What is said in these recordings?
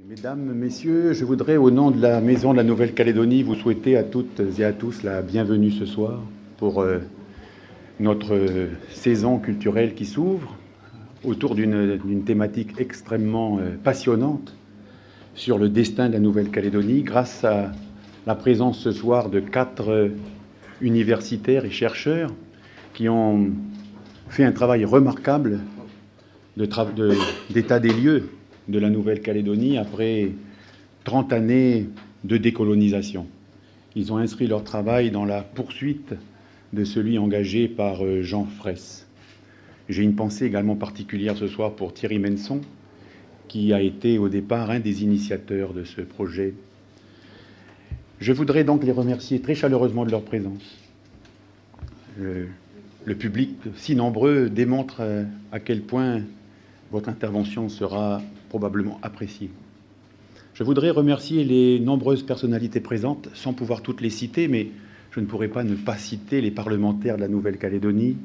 Mesdames, Messieurs, je voudrais, au nom de la Maison de la Nouvelle-Calédonie, vous souhaiter à toutes et à tous la bienvenue ce soir pour notre saison culturelle qui s'ouvre autour d'une thématique extrêmement passionnante sur le destin de la Nouvelle-Calédonie, grâce à la présence ce soir de 4 universitaires et chercheurs qui ont fait un travail remarquable d'état des lieux de la Nouvelle-Calédonie après 30 années de décolonisation. Ils ont inscrit leur travail dans la poursuite de celui engagé par Jean Fraisse. J'ai une pensée également particulière ce soir pour Thierry Menson, qui a été au départ un des initiateurs de ce projet. Je voudrais donc les remercier très chaleureusement de leur présence. Le public si nombreux démontre à quel point votre intervention sera probablement appréciée. Je voudrais remercier les nombreuses personnalités présentes, sans pouvoir toutes les citer, mais je ne pourrais pas ne pas citer les parlementaires de la Nouvelle-Calédonie,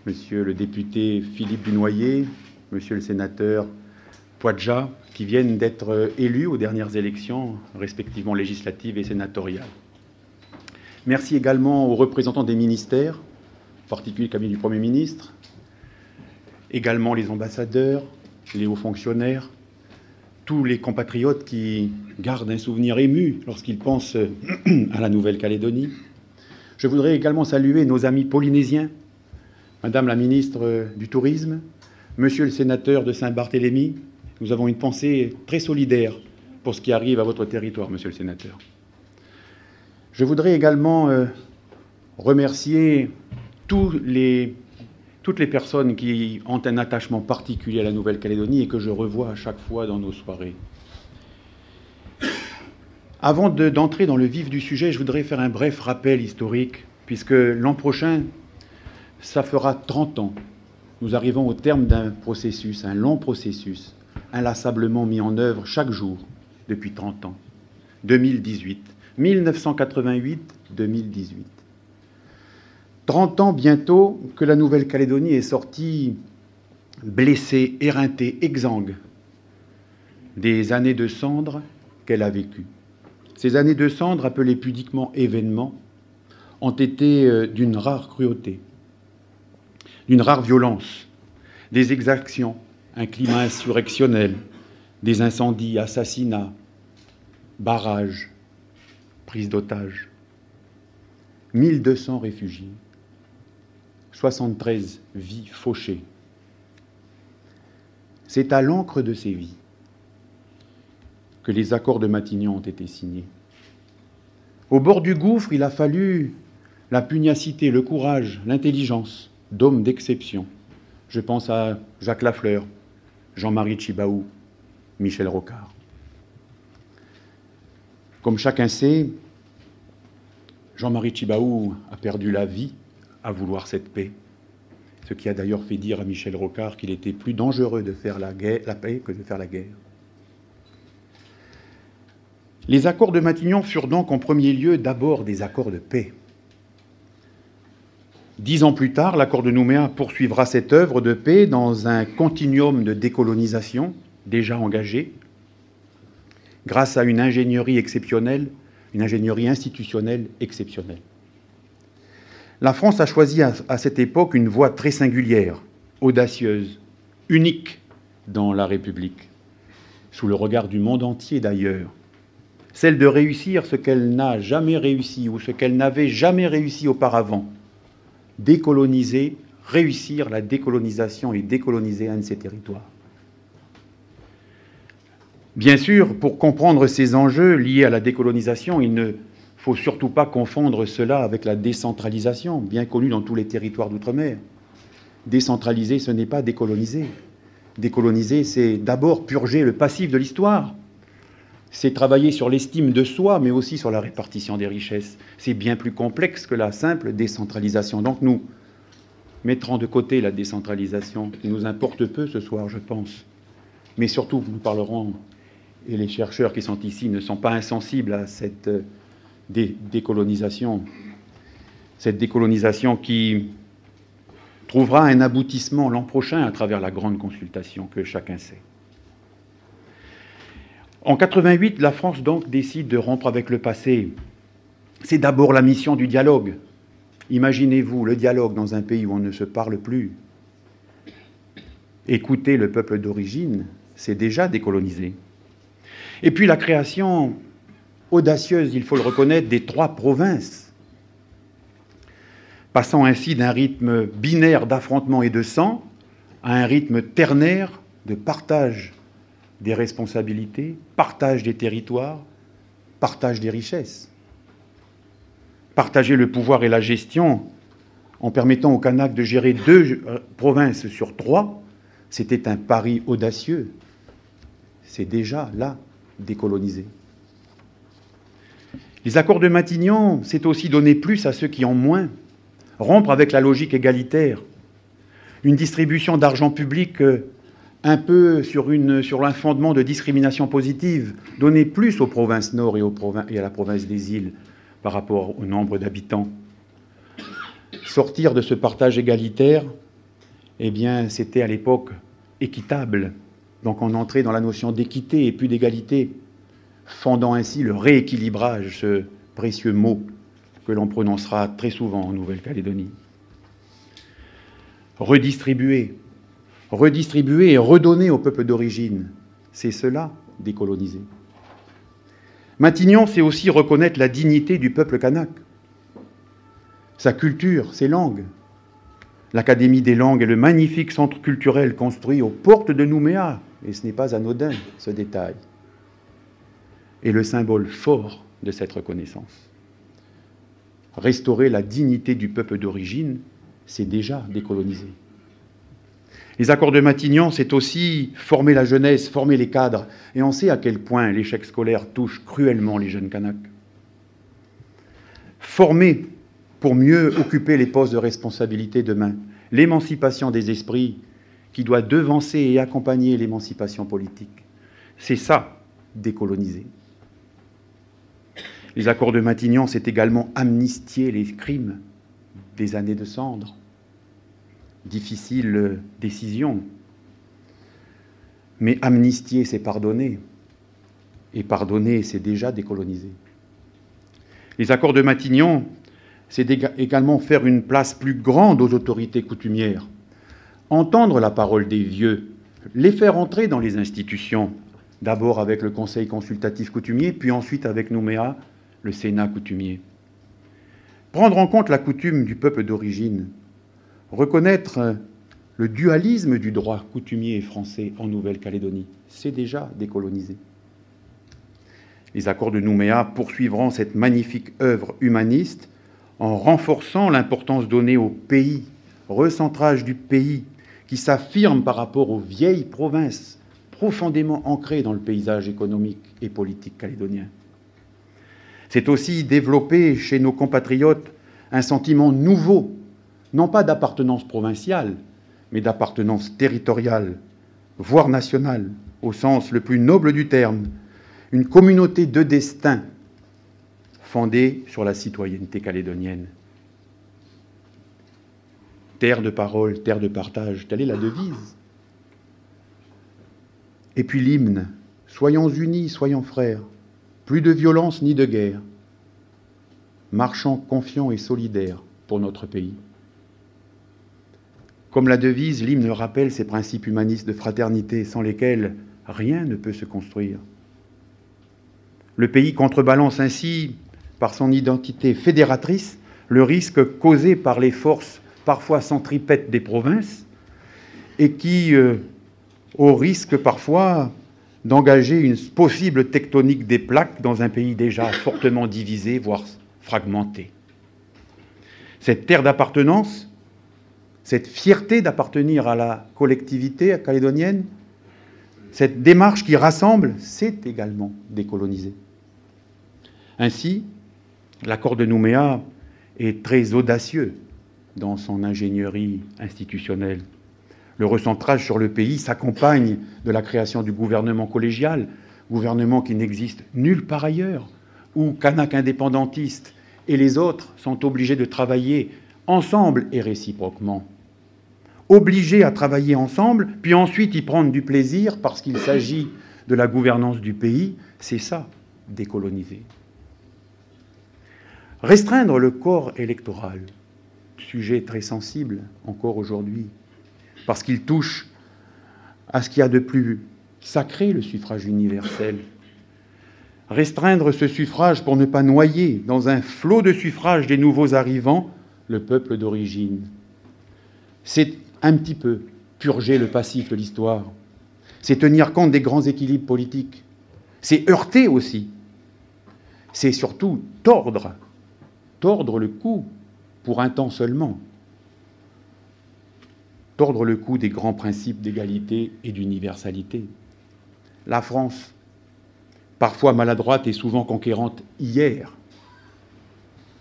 Monsieur le député Philippe Dunoyer, Monsieur le sénateur Poadja, qui viennent d'être élus aux dernières élections, respectivement législatives et sénatoriales. Merci également aux représentants des ministères, en particulier le cabinet du Premier ministre, également les ambassadeurs, les hauts fonctionnaires, tous les compatriotes qui gardent un souvenir ému lorsqu'ils pensent à la Nouvelle-Calédonie. Je voudrais également saluer nos amis polynésiens, Madame la ministre du Tourisme, Monsieur le sénateur de Saint-Barthélemy. Nous avons une pensée très solidaire pour ce qui arrive à votre territoire, Monsieur le sénateur. Je voudrais également remercier toutes les personnes qui ont un attachement particulier à la Nouvelle-Calédonie et que je revois à chaque fois dans nos soirées. Avant d'entrer dans le vif du sujet, je voudrais faire un bref rappel historique, puisque l'an prochain, ça fera 30 ans. Nous arrivons au terme d'un processus, un long processus, inlassablement mis en œuvre chaque jour depuis 30 ans. 2018, 1988-2018. 30 ans bientôt que la Nouvelle-Calédonie est sortie blessée, éreintée, exsangue des années de cendres qu'elle a vécues. Ces années de cendres, appelées pudiquement événements, ont été d'une rare cruauté, d'une rare violence, des exactions, un climat insurrectionnel, des incendies, assassinats, barrages, prises d'otages, 1200 réfugiés, 73 vies fauchées. C'est à l'encre de ces vies que les accords de Matignon ont été signés. Au bord du gouffre, il a fallu la pugnacité, le courage, l'intelligence d'hommes d'exception. Je pense à Jacques Lafleur, Jean-Marie Tjibaou, Michel Rocard. Comme chacun sait, Jean-Marie Tjibaou a perdu la vie à vouloir cette paix, ce qui a d'ailleurs fait dire à Michel Rocard qu'il était plus dangereux de faire la paix que de faire la guerre. Les accords de Matignon furent donc en premier lieu d'abord des accords de paix. 10 ans plus tard, l'accord de Nouméa poursuivra cette œuvre de paix dans un continuum de décolonisation déjà engagé, grâce à une ingénierie exceptionnelle, une ingénierie institutionnelle exceptionnelle. La France a choisi à cette époque une voie très singulière, audacieuse, unique dans la République, sous le regard du monde entier d'ailleurs, celle de réussir ce qu'elle n'a jamais réussi ou ce qu'elle n'avait jamais réussi auparavant, décoloniser, réussir la décolonisation et décoloniser un de ces territoires. Bien sûr, pour comprendre ces enjeux liés à la décolonisation, il ne faut surtout pas confondre cela avec la décentralisation, bien connue dans tous les territoires d'outre-mer. Décentraliser, ce n'est pas décoloniser. Décoloniser, c'est d'abord purger le passif de l'histoire. C'est travailler sur l'estime de soi, mais aussi sur la répartition des richesses. C'est bien plus complexe que la simple décentralisation. Donc nous mettrons de côté la décentralisation, qui nous importe peu ce soir, je pense. Mais surtout, nous parlerons, et les chercheurs qui sont ici ne sont pas insensibles à cette décolonisation qui trouvera un aboutissement l'an prochain à travers la grande consultation que chacun sait. En 88, la France donc décide de rompre avec le passé. C'est d'abord la mission du dialogue. Imaginez-vous le dialogue dans un pays où on ne se parle plus. Écouter le peuple d'origine, c'est déjà décoloniser. Et puis la création audacieuse, il faut le reconnaître, des 3 provinces, passant ainsi d'un rythme binaire d'affrontement et de sang à un rythme ternaire de partage des responsabilités, partage des territoires, partage des richesses. Partager le pouvoir et la gestion en permettant aux Kanaks de gérer 2 provinces sur 3, c'était un pari audacieux. C'est déjà là décoloniser. Les accords de Matignon, c'est aussi donner plus à ceux qui ont moins, rompre avec la logique égalitaire, une distribution d'argent public un peu sur un fondement de discrimination positive, donner plus aux provinces nord et à la province des îles par rapport au nombre d'habitants. Sortir de ce partage égalitaire, eh bien, c'était à l'époque équitable. Donc on entrait dans la notion d'équité et plus d'égalité, fondant ainsi le rééquilibrage, ce précieux mot que l'on prononcera très souvent en Nouvelle-Calédonie. Redistribuer et redonner au peuple d'origine, c'est cela, décoloniser. Matignon, c'est aussi reconnaître la dignité du peuple kanak, sa culture, ses langues. L'Académie des langues est le magnifique centre culturel construit aux portes de Nouméa, et ce n'est pas anodin, ce détail, est le symbole fort de cette reconnaissance. Restaurer la dignité du peuple d'origine, c'est déjà décoloniser. Les accords de Matignon, c'est aussi former la jeunesse, former les cadres, et on sait à quel point l'échec scolaire touche cruellement les jeunes Kanaks. Former pour mieux occuper les postes de responsabilité demain, l'émancipation des esprits qui doit devancer et accompagner l'émancipation politique. C'est ça, décoloniser. Les accords de Matignon, c'est également amnistier les crimes des années de cendre. Difficile décision. Mais amnistier, c'est pardonner. Et pardonner, c'est déjà décoloniser. Les accords de Matignon, c'est également faire une place plus grande aux autorités coutumières, entendre la parole des vieux, les faire entrer dans les institutions, d'abord avec le Conseil consultatif coutumier, puis ensuite avec Nouméa, le Sénat coutumier. Prendre en compte la coutume du peuple d'origine, reconnaître le dualisme du droit coutumier et français en Nouvelle-Calédonie, c'est déjà décoloniser. Les accords de Nouméa poursuivront cette magnifique œuvre humaniste en renforçant l'importance donnée au pays, recentrage du pays, qui s'affirme par rapport aux vieilles provinces profondément ancrées dans le paysage économique et politique calédonien. C'est aussi développer chez nos compatriotes un sentiment nouveau, non pas d'appartenance provinciale, mais d'appartenance territoriale, voire nationale, au sens le plus noble du terme, une communauté de destin fondée sur la citoyenneté calédonienne. Terre de parole, terre de partage, telle est la devise. Et puis l'hymne, soyons unis, soyons frères, plus de violence ni de guerre, marchons confiants et solidaires pour notre pays. Comme la devise, l'hymne rappelle ces principes humanistes de fraternité sans lesquels rien ne peut se construire. Le pays contrebalance ainsi, par son identité fédératrice, le risque causé par les forces parfois centripètes des provinces et qui, au risque parfois d'engager une possible tectonique des plaques dans un pays déjà fortement divisé, voire fragmenté. Cette terre d'appartenance, cette fierté d'appartenir à la collectivité calédonienne, cette démarche qui rassemble, c'est également décoloniser. Ainsi, l'accord de Nouméa est très audacieux dans son ingénierie institutionnelle. Le recentrage sur le pays s'accompagne de la création du gouvernement collégial, gouvernement qui n'existe nulle part ailleurs, où Kanaks indépendantistes et les autres sont obligés de travailler ensemble et réciproquement. Obligés à travailler ensemble, puis ensuite y prendre du plaisir parce qu'il s'agit de la gouvernance du pays, c'est ça, décoloniser. Restreindre le corps électoral, sujet très sensible encore aujourd'hui, parce qu'il touche à ce qu'il y a de plus sacré, le suffrage universel. Restreindre ce suffrage pour ne pas noyer dans un flot de suffrages des nouveaux arrivants le peuple d'origine. C'est un petit peu purger le passif de l'histoire. C'est tenir compte des grands équilibres politiques. C'est heurter aussi. C'est surtout tordre le cou pour un temps seulement. Tordre le cou des grands principes d'égalité et d'universalité. La France, parfois maladroite et souvent conquérante hier,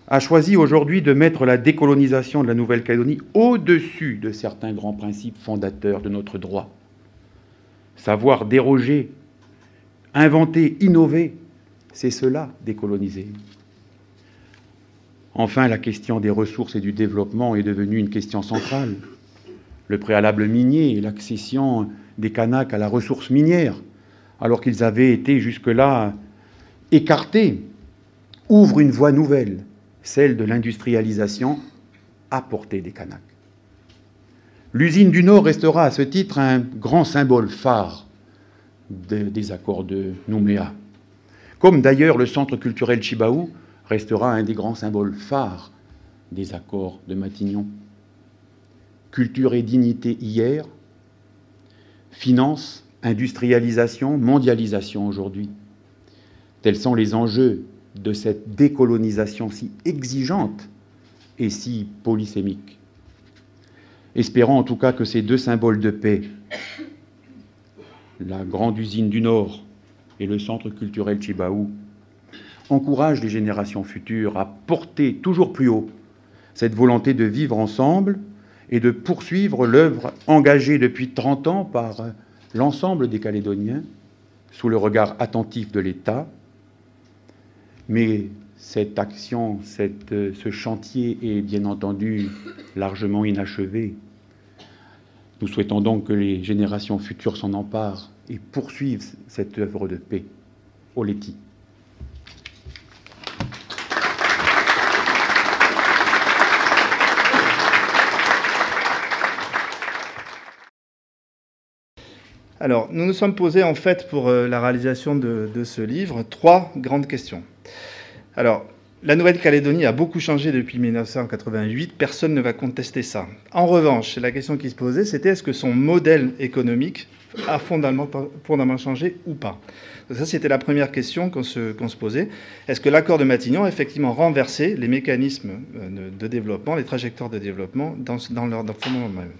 a choisi aujourd'hui de mettre la décolonisation de la Nouvelle-Calédonie au-dessus de certains grands principes fondateurs de notre droit. Savoir déroger, inventer, innover, c'est cela, décoloniser. Enfin, la question des ressources et du développement est devenue une question centrale. Le préalable minier et l'accession des Kanaks à la ressource minière, alors qu'ils avaient été jusque-là écartés, ouvre une voie nouvelle, celle de l'industrialisation à portée des Kanaks. L'usine du Nord restera à ce titre un grand symbole phare des accords de Nouméa, comme d'ailleurs le centre culturel Chibaou restera un des grands symboles phares des accords de Matignon. Culture et dignité hier, finance, industrialisation, mondialisation aujourd'hui. Tels sont les enjeux de cette décolonisation si exigeante et si polysémique. Espérons en tout cas que ces deux symboles de paix, la grande usine du Nord et le centre culturel Chibaou, encouragent les générations futures à porter toujours plus haut cette volonté de vivre ensemble et de poursuivre l'œuvre engagée depuis 30 ans par l'ensemble des Calédoniens sous le regard attentif de l'État. Mais cette action, ce chantier est bien entendu largement inachevé. Nous souhaitons donc que les générations futures s'en emparent et poursuivent cette œuvre de paix. Oleti. Alors, nous nous sommes posés, en fait, pour la réalisation de ce livre, 3 grandes questions. Alors, la Nouvelle-Calédonie a beaucoup changé depuis 1988, personne ne va contester ça. En revanche, la question qui se posait, c'était est-ce que son modèle économique a fondamentalement changé ou pas? Donc ça, c'était la première question qu'on se posait. Est-ce que l'accord de Matignon a effectivement renversé les mécanismes de développement, les trajectoires de développement dans leur fondement même?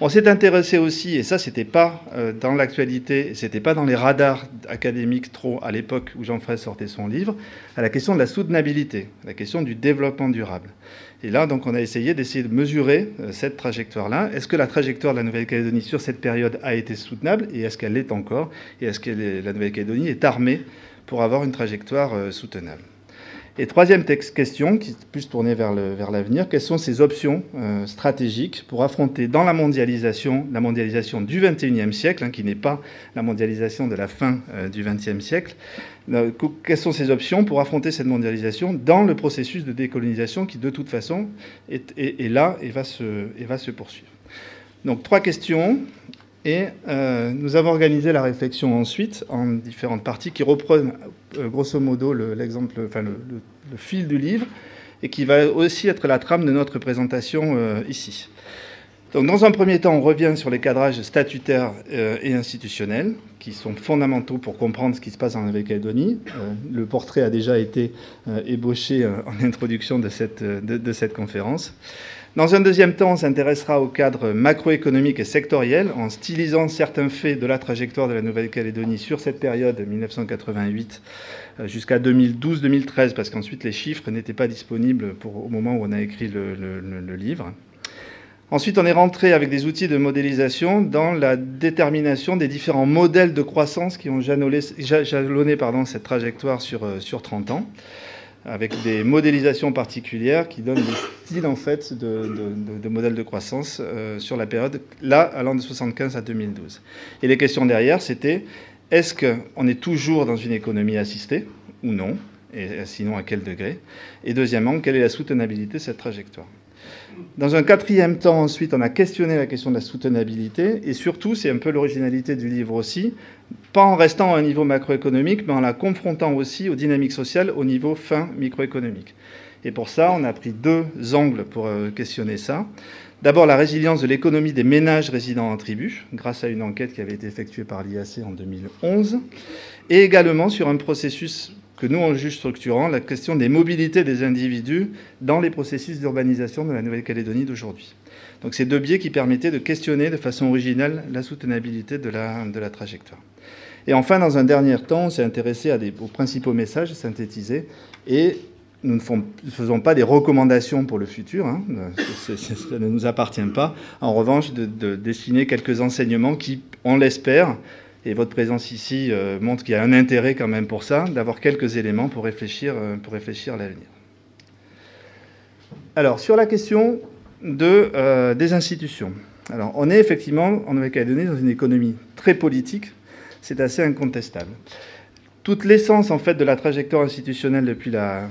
On s'est intéressé aussi, et ça, c'était pas dans l'actualité, c'était pas dans les radars académiques trop à l'époque où Jean Fraisse sortait son livre, à la question de la soutenabilité, la question du développement durable. Et là, donc, on a essayé de mesurer cette trajectoire-là. Est-ce que la trajectoire de la Nouvelle-Calédonie sur cette période a été soutenable, et est-ce qu'elle l'est encore, et est-ce que la Nouvelle-Calédonie est armée pour avoir une trajectoire soutenable? Et troisième question, qui est plus tournée vers l'avenir, quelles sont ces options stratégiques pour affronter dans la mondialisation du XXIe siècle, qui n'est pas la mondialisation de la fin du XXe siècle, quelles sont ces options pour affronter cette mondialisation dans le processus de décolonisation qui, de toute façon, est là et va se poursuivre. Donc, 3 questions. Et nous avons organisé la réflexion ensuite en différentes parties qui reprennent grosso modo le fil du livre et qui va aussi être la trame de notre présentation ici. Donc, dans un premier temps, on revient sur les cadrages statutaires et institutionnels qui sont fondamentaux pour comprendre ce qui se passe en Nouvelle-Calédonie. Le portrait a déjà été ébauché en introduction de cette conférence. Dans un deuxième temps, on s'intéressera au cadre macroéconomique et sectoriel en stylisant certains faits de la trajectoire de la Nouvelle-Calédonie sur cette période 1988 jusqu'à 2012-2013, parce qu'ensuite les chiffres n'étaient pas disponibles au moment où on a écrit le livre. Ensuite, on est rentré avec des outils de modélisation dans la détermination des différents modèles de croissance qui ont jalonné cette trajectoire sur 30 ans, avec des modélisations particulières qui donnent des styles en fait de modèles de croissance sur la période, là, allant de 1975 à 2012. Et les questions derrière, c'était Est-ce qu'on est toujours dans une économie assistée ou non? Et sinon, à quel degré? Et deuxièmement, quelle est la soutenabilité de cette trajectoire? Dans un quatrième temps, ensuite, on a questionné la question de la soutenabilité. Et surtout, c'est un peu l'originalité du livre aussi, pas en restant à un niveau macroéconomique, mais en la confrontant aussi aux dynamiques sociales au niveau fin microéconomique. Et pour ça, on a pris deux angles pour questionner ça. D'abord, la résilience de l'économie des ménages résidant en tribu, grâce à une enquête qui avait été effectuée par l'IAC en 2011, et également sur un processus que nous, on juge structurant, la question des mobilités des individus dans les processus d'urbanisation de la Nouvelle-Calédonie d'aujourd'hui. Donc, c'est deux biais qui permettaient de questionner de façon originale la soutenabilité de la trajectoire. Et enfin, dans un dernier temps, on s'est intéressé aux principaux messages synthétisés et nous ne faisons pas des recommandations pour le futur, hein. Ça ne nous appartient pas. En revanche, de dessiner quelques enseignements qui, on l'espère, et votre présence ici montre qu'il y a un intérêt quand même pour ça, d'avoir quelques éléments pour réfléchir à l'avenir. Alors, sur la question des institutions. Alors, on est effectivement, en Nouvelle-Calédonie, dans une économie très politique. C'est assez incontestable. Toute l'essence, en fait, de la trajectoire institutionnelle depuis la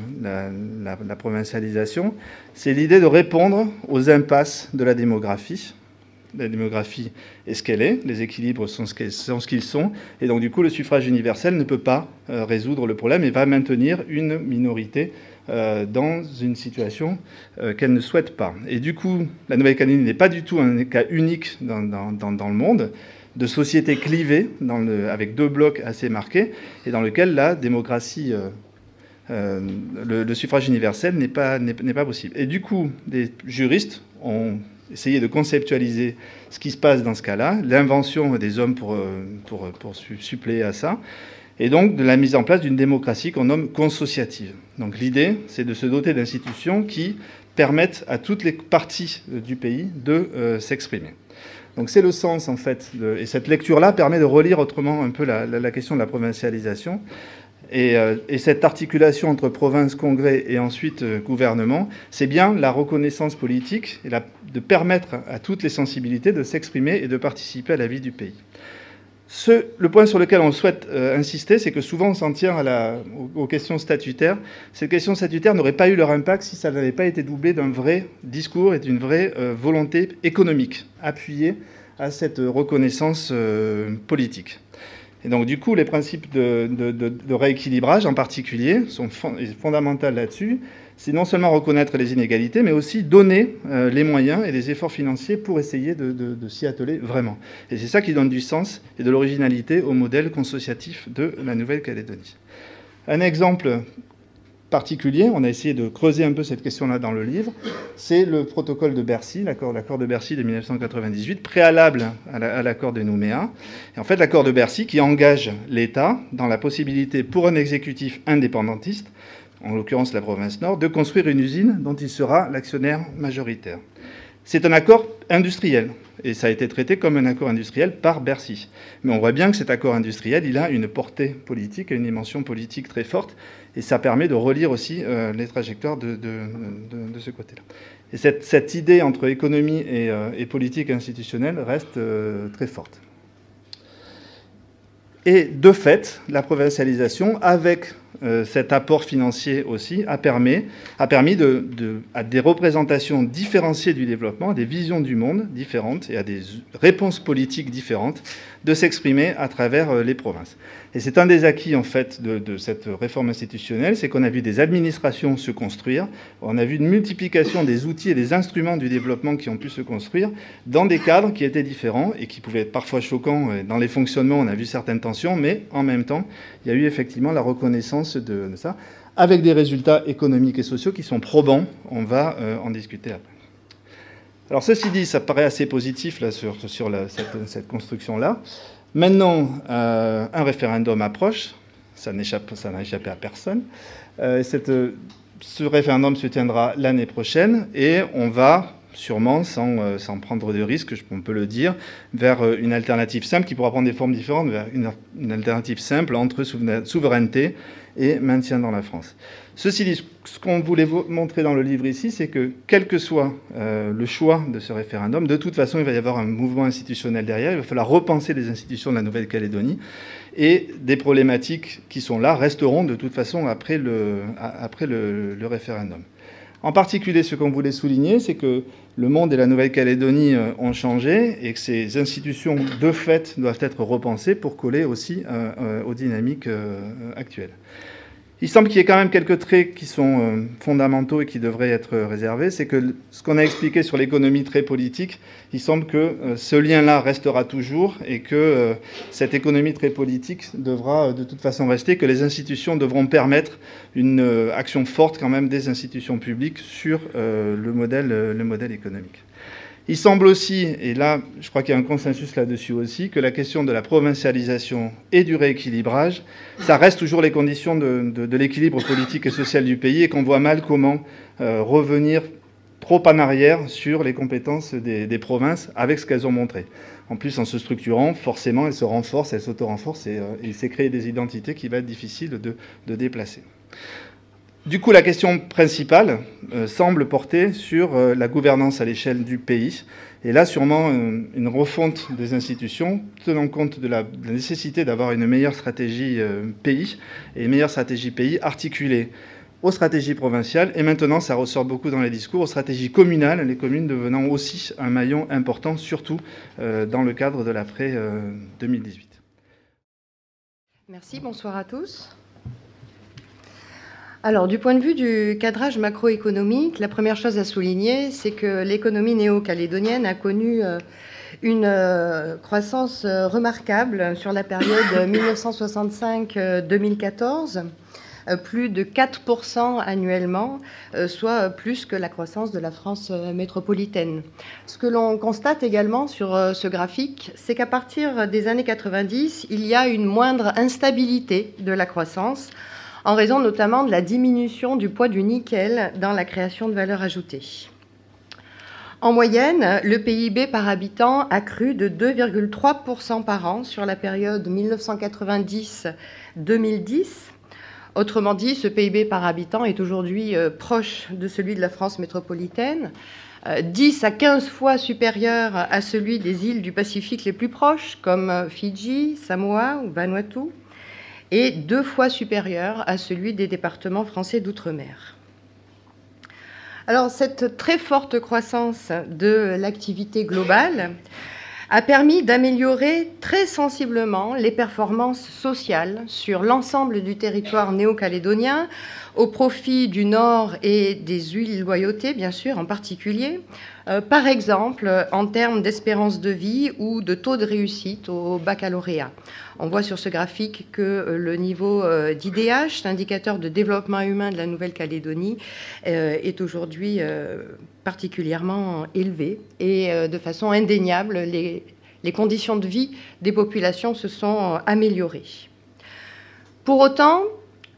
provincialisation, c'est l'idée de répondre aux impasses de la démographie. La démographie est ce qu'elle est, les équilibres sont ce qu'ils sont, et donc du coup le suffrage universel ne peut pas résoudre le problème et va maintenir une minorité dans une situation qu'elle ne souhaite pas. Et du coup, la Nouvelle-Calédonie n'est pas du tout un cas unique dans le monde, de sociétés clivées avec deux blocs assez marqués, et dans lequel la démocratie, le suffrage universel n'est pas possible. Et du coup, des juristes ont essayé de conceptualiser ce qui se passe dans ce cas-là, l'invention des hommes pour suppléer à ça, et donc de la mise en place d'une démocratie qu'on nomme consociative. Donc l'idée, c'est de se doter d'institutions qui permettent à toutes les parties du pays de s'exprimer. Donc c'est le sens, en fait, et cette lecture-là permet de relire autrement un peu la question de la provincialisation. Et cette articulation entre province, congrès et ensuite gouvernement, c'est bien la reconnaissance politique et de permettre à toutes les sensibilités de s'exprimer et de participer à la vie du pays. Le point sur lequel on souhaite insister, c'est que souvent on s'en tient aux questions statutaires. Ces questions statutaires n'auraient pas eu leur impact si ça n'avait pas été doublé d'un vrai discours et d'une vraie volonté économique appuyée à cette reconnaissance politique. Et donc, du coup, les principes de rééquilibrage, en particulier, sont fondamentaux là-dessus. C'est non seulement reconnaître les inégalités, mais aussi donner les moyens et les efforts financiers pour essayer de s'y atteler vraiment. Et c'est ça qui donne du sens et de l'originalité au modèle consociatif de la Nouvelle-Calédonie. Un exemple particulier, on a essayé de creuser un peu cette question-là dans le livre, c'est le protocole de Bercy, l'accord de Bercy de 1998, préalable à l'accord de Nouméa. Et en fait, l'accord de Bercy qui engage l'État dans la possibilité pour un exécutif indépendantiste, en l'occurrence la province Nord, de construire une usine dont il sera l'actionnaire majoritaire. C'est un accord industriel, et ça a été traité comme un accord industriel par Bercy. Mais on voit bien que cet accord industriel, il a une portée politique, une dimension politique très forte, et ça permet de relire aussi les trajectoires de ce côté-là. Et cette idée entre économie et politique institutionnelle reste très forte. Et de fait, la provincialisation, avec cet apport financier aussi, a permis à des représentations différenciées du développement, à des visions du monde différentes et à des réponses politiques différentes de s'exprimer à travers les provinces. Et c'est un des acquis, en fait, de cette réforme institutionnelle, c'est qu'on a vu des administrations se construire, on a vu une multiplication des outils et des instruments du développement qui ont pu se construire dans des cadres qui étaient différents et qui pouvaient être parfois choquants. Dans les fonctionnements, on a vu certaines tensions, mais en même temps, il y a eu effectivement la reconnaissance de ça, avec des résultats économiques et sociaux qui sont probants. On va en discuter après. Alors ceci dit, ça paraît assez positif là, sur cette construction-là. Maintenant, un référendum approche, ça n'a échappé à personne. Ce référendum se tiendra l'année prochaine et on va sûrement, sans prendre de risques, on peut le dire, vers une alternative simple qui pourra prendre des formes différentes, vers une alternative simple entre souveraineté et maintien dans la France. Ceci dit, ce qu'on voulait vous montrer dans le livre ici, c'est que quel que soit le choix de ce référendum, de toute façon, il va y avoir un mouvement institutionnel derrière, il va falloir repenser les institutions de la Nouvelle-Calédonie, et des problématiques qui sont là resteront de toute façon après le référendum. En particulier, ce qu'on voulait souligner, c'est que le monde et la Nouvelle-Calédonie ont changé et que ces institutions, de fait, doivent être repensées pour coller aussi aux dynamiques actuelles. Il semble qu'il y ait quand même quelques traits qui sont fondamentaux et qui devraient être réservés. C'est que ce qu'on a expliqué sur l'économie très politique, il semble que ce lien-là restera toujours et que cette économie très politique devra de toute façon rester, que les institutions devront permettre une action forte quand même des institutions publiques sur le modèle économique. Il semble aussi, et là je crois qu'il y a un consensus là-dessus aussi, que la question de la provincialisation et du rééquilibrage, ça reste toujours les conditions de l'équilibre politique et social du pays et qu'on voit mal comment revenir trop en arrière sur les compétences des provinces avec ce qu'elles ont montré. En plus, en se structurant, forcément, elles se renforcent, elles s'auto-renforcent et il s'est créé des identités qui va être difficile de déplacer. Du coup, la question principale semble porter sur la gouvernance à l'échelle du pays. Et là, sûrement, une refonte des institutions, tenant compte de la nécessité d'avoir une meilleure stratégie pays, et une meilleure stratégie pays articulée aux stratégies provinciales. Et maintenant, ça ressort beaucoup dans les discours, aux stratégies communales, les communes devenant aussi un maillon important, surtout dans le cadre de l'après-2018. Merci, bonsoir à tous. Alors, du point de vue du cadrage macroéconomique, la première chose à souligner, c'est que l'économie néo-calédonienne a connu une croissance remarquable sur la période 1965-2014, plus de 4% annuellement, soit plus que la croissance de la France métropolitaine. Ce que l'on constate également sur ce graphique, c'est qu'à partir des années 90, il y a une moindre instabilité de la croissance, en raison notamment de la diminution du poids du nickel dans la création de valeur ajoutée. En moyenne, le PIB par habitant a cru de 2,3% par an sur la période 1990-2010. Autrement dit, ce PIB par habitant est aujourd'hui proche de celui de la France métropolitaine, 10 à 15 fois supérieur à celui des îles du Pacifique les plus proches, comme Fidji, Samoa ou Vanuatu, et 2 fois supérieur à celui des départements français d'outre-mer. Alors, cette très forte croissance de l'activité globale a permis d'améliorer très sensiblement les performances sociales sur l'ensemble du territoire néo-calédonien, au profit du Nord et des îles Loyauté, bien sûr, en particulier, par exemple en termes d'espérance de vie ou de taux de réussite au baccalauréat. On voit sur ce graphique que le niveau d'IDH, l'indicateur de développement humain de la Nouvelle-Calédonie, est aujourd'hui particulièrement élevé et de façon indéniable, les conditions de vie des populations se sont améliorées. Pour autant,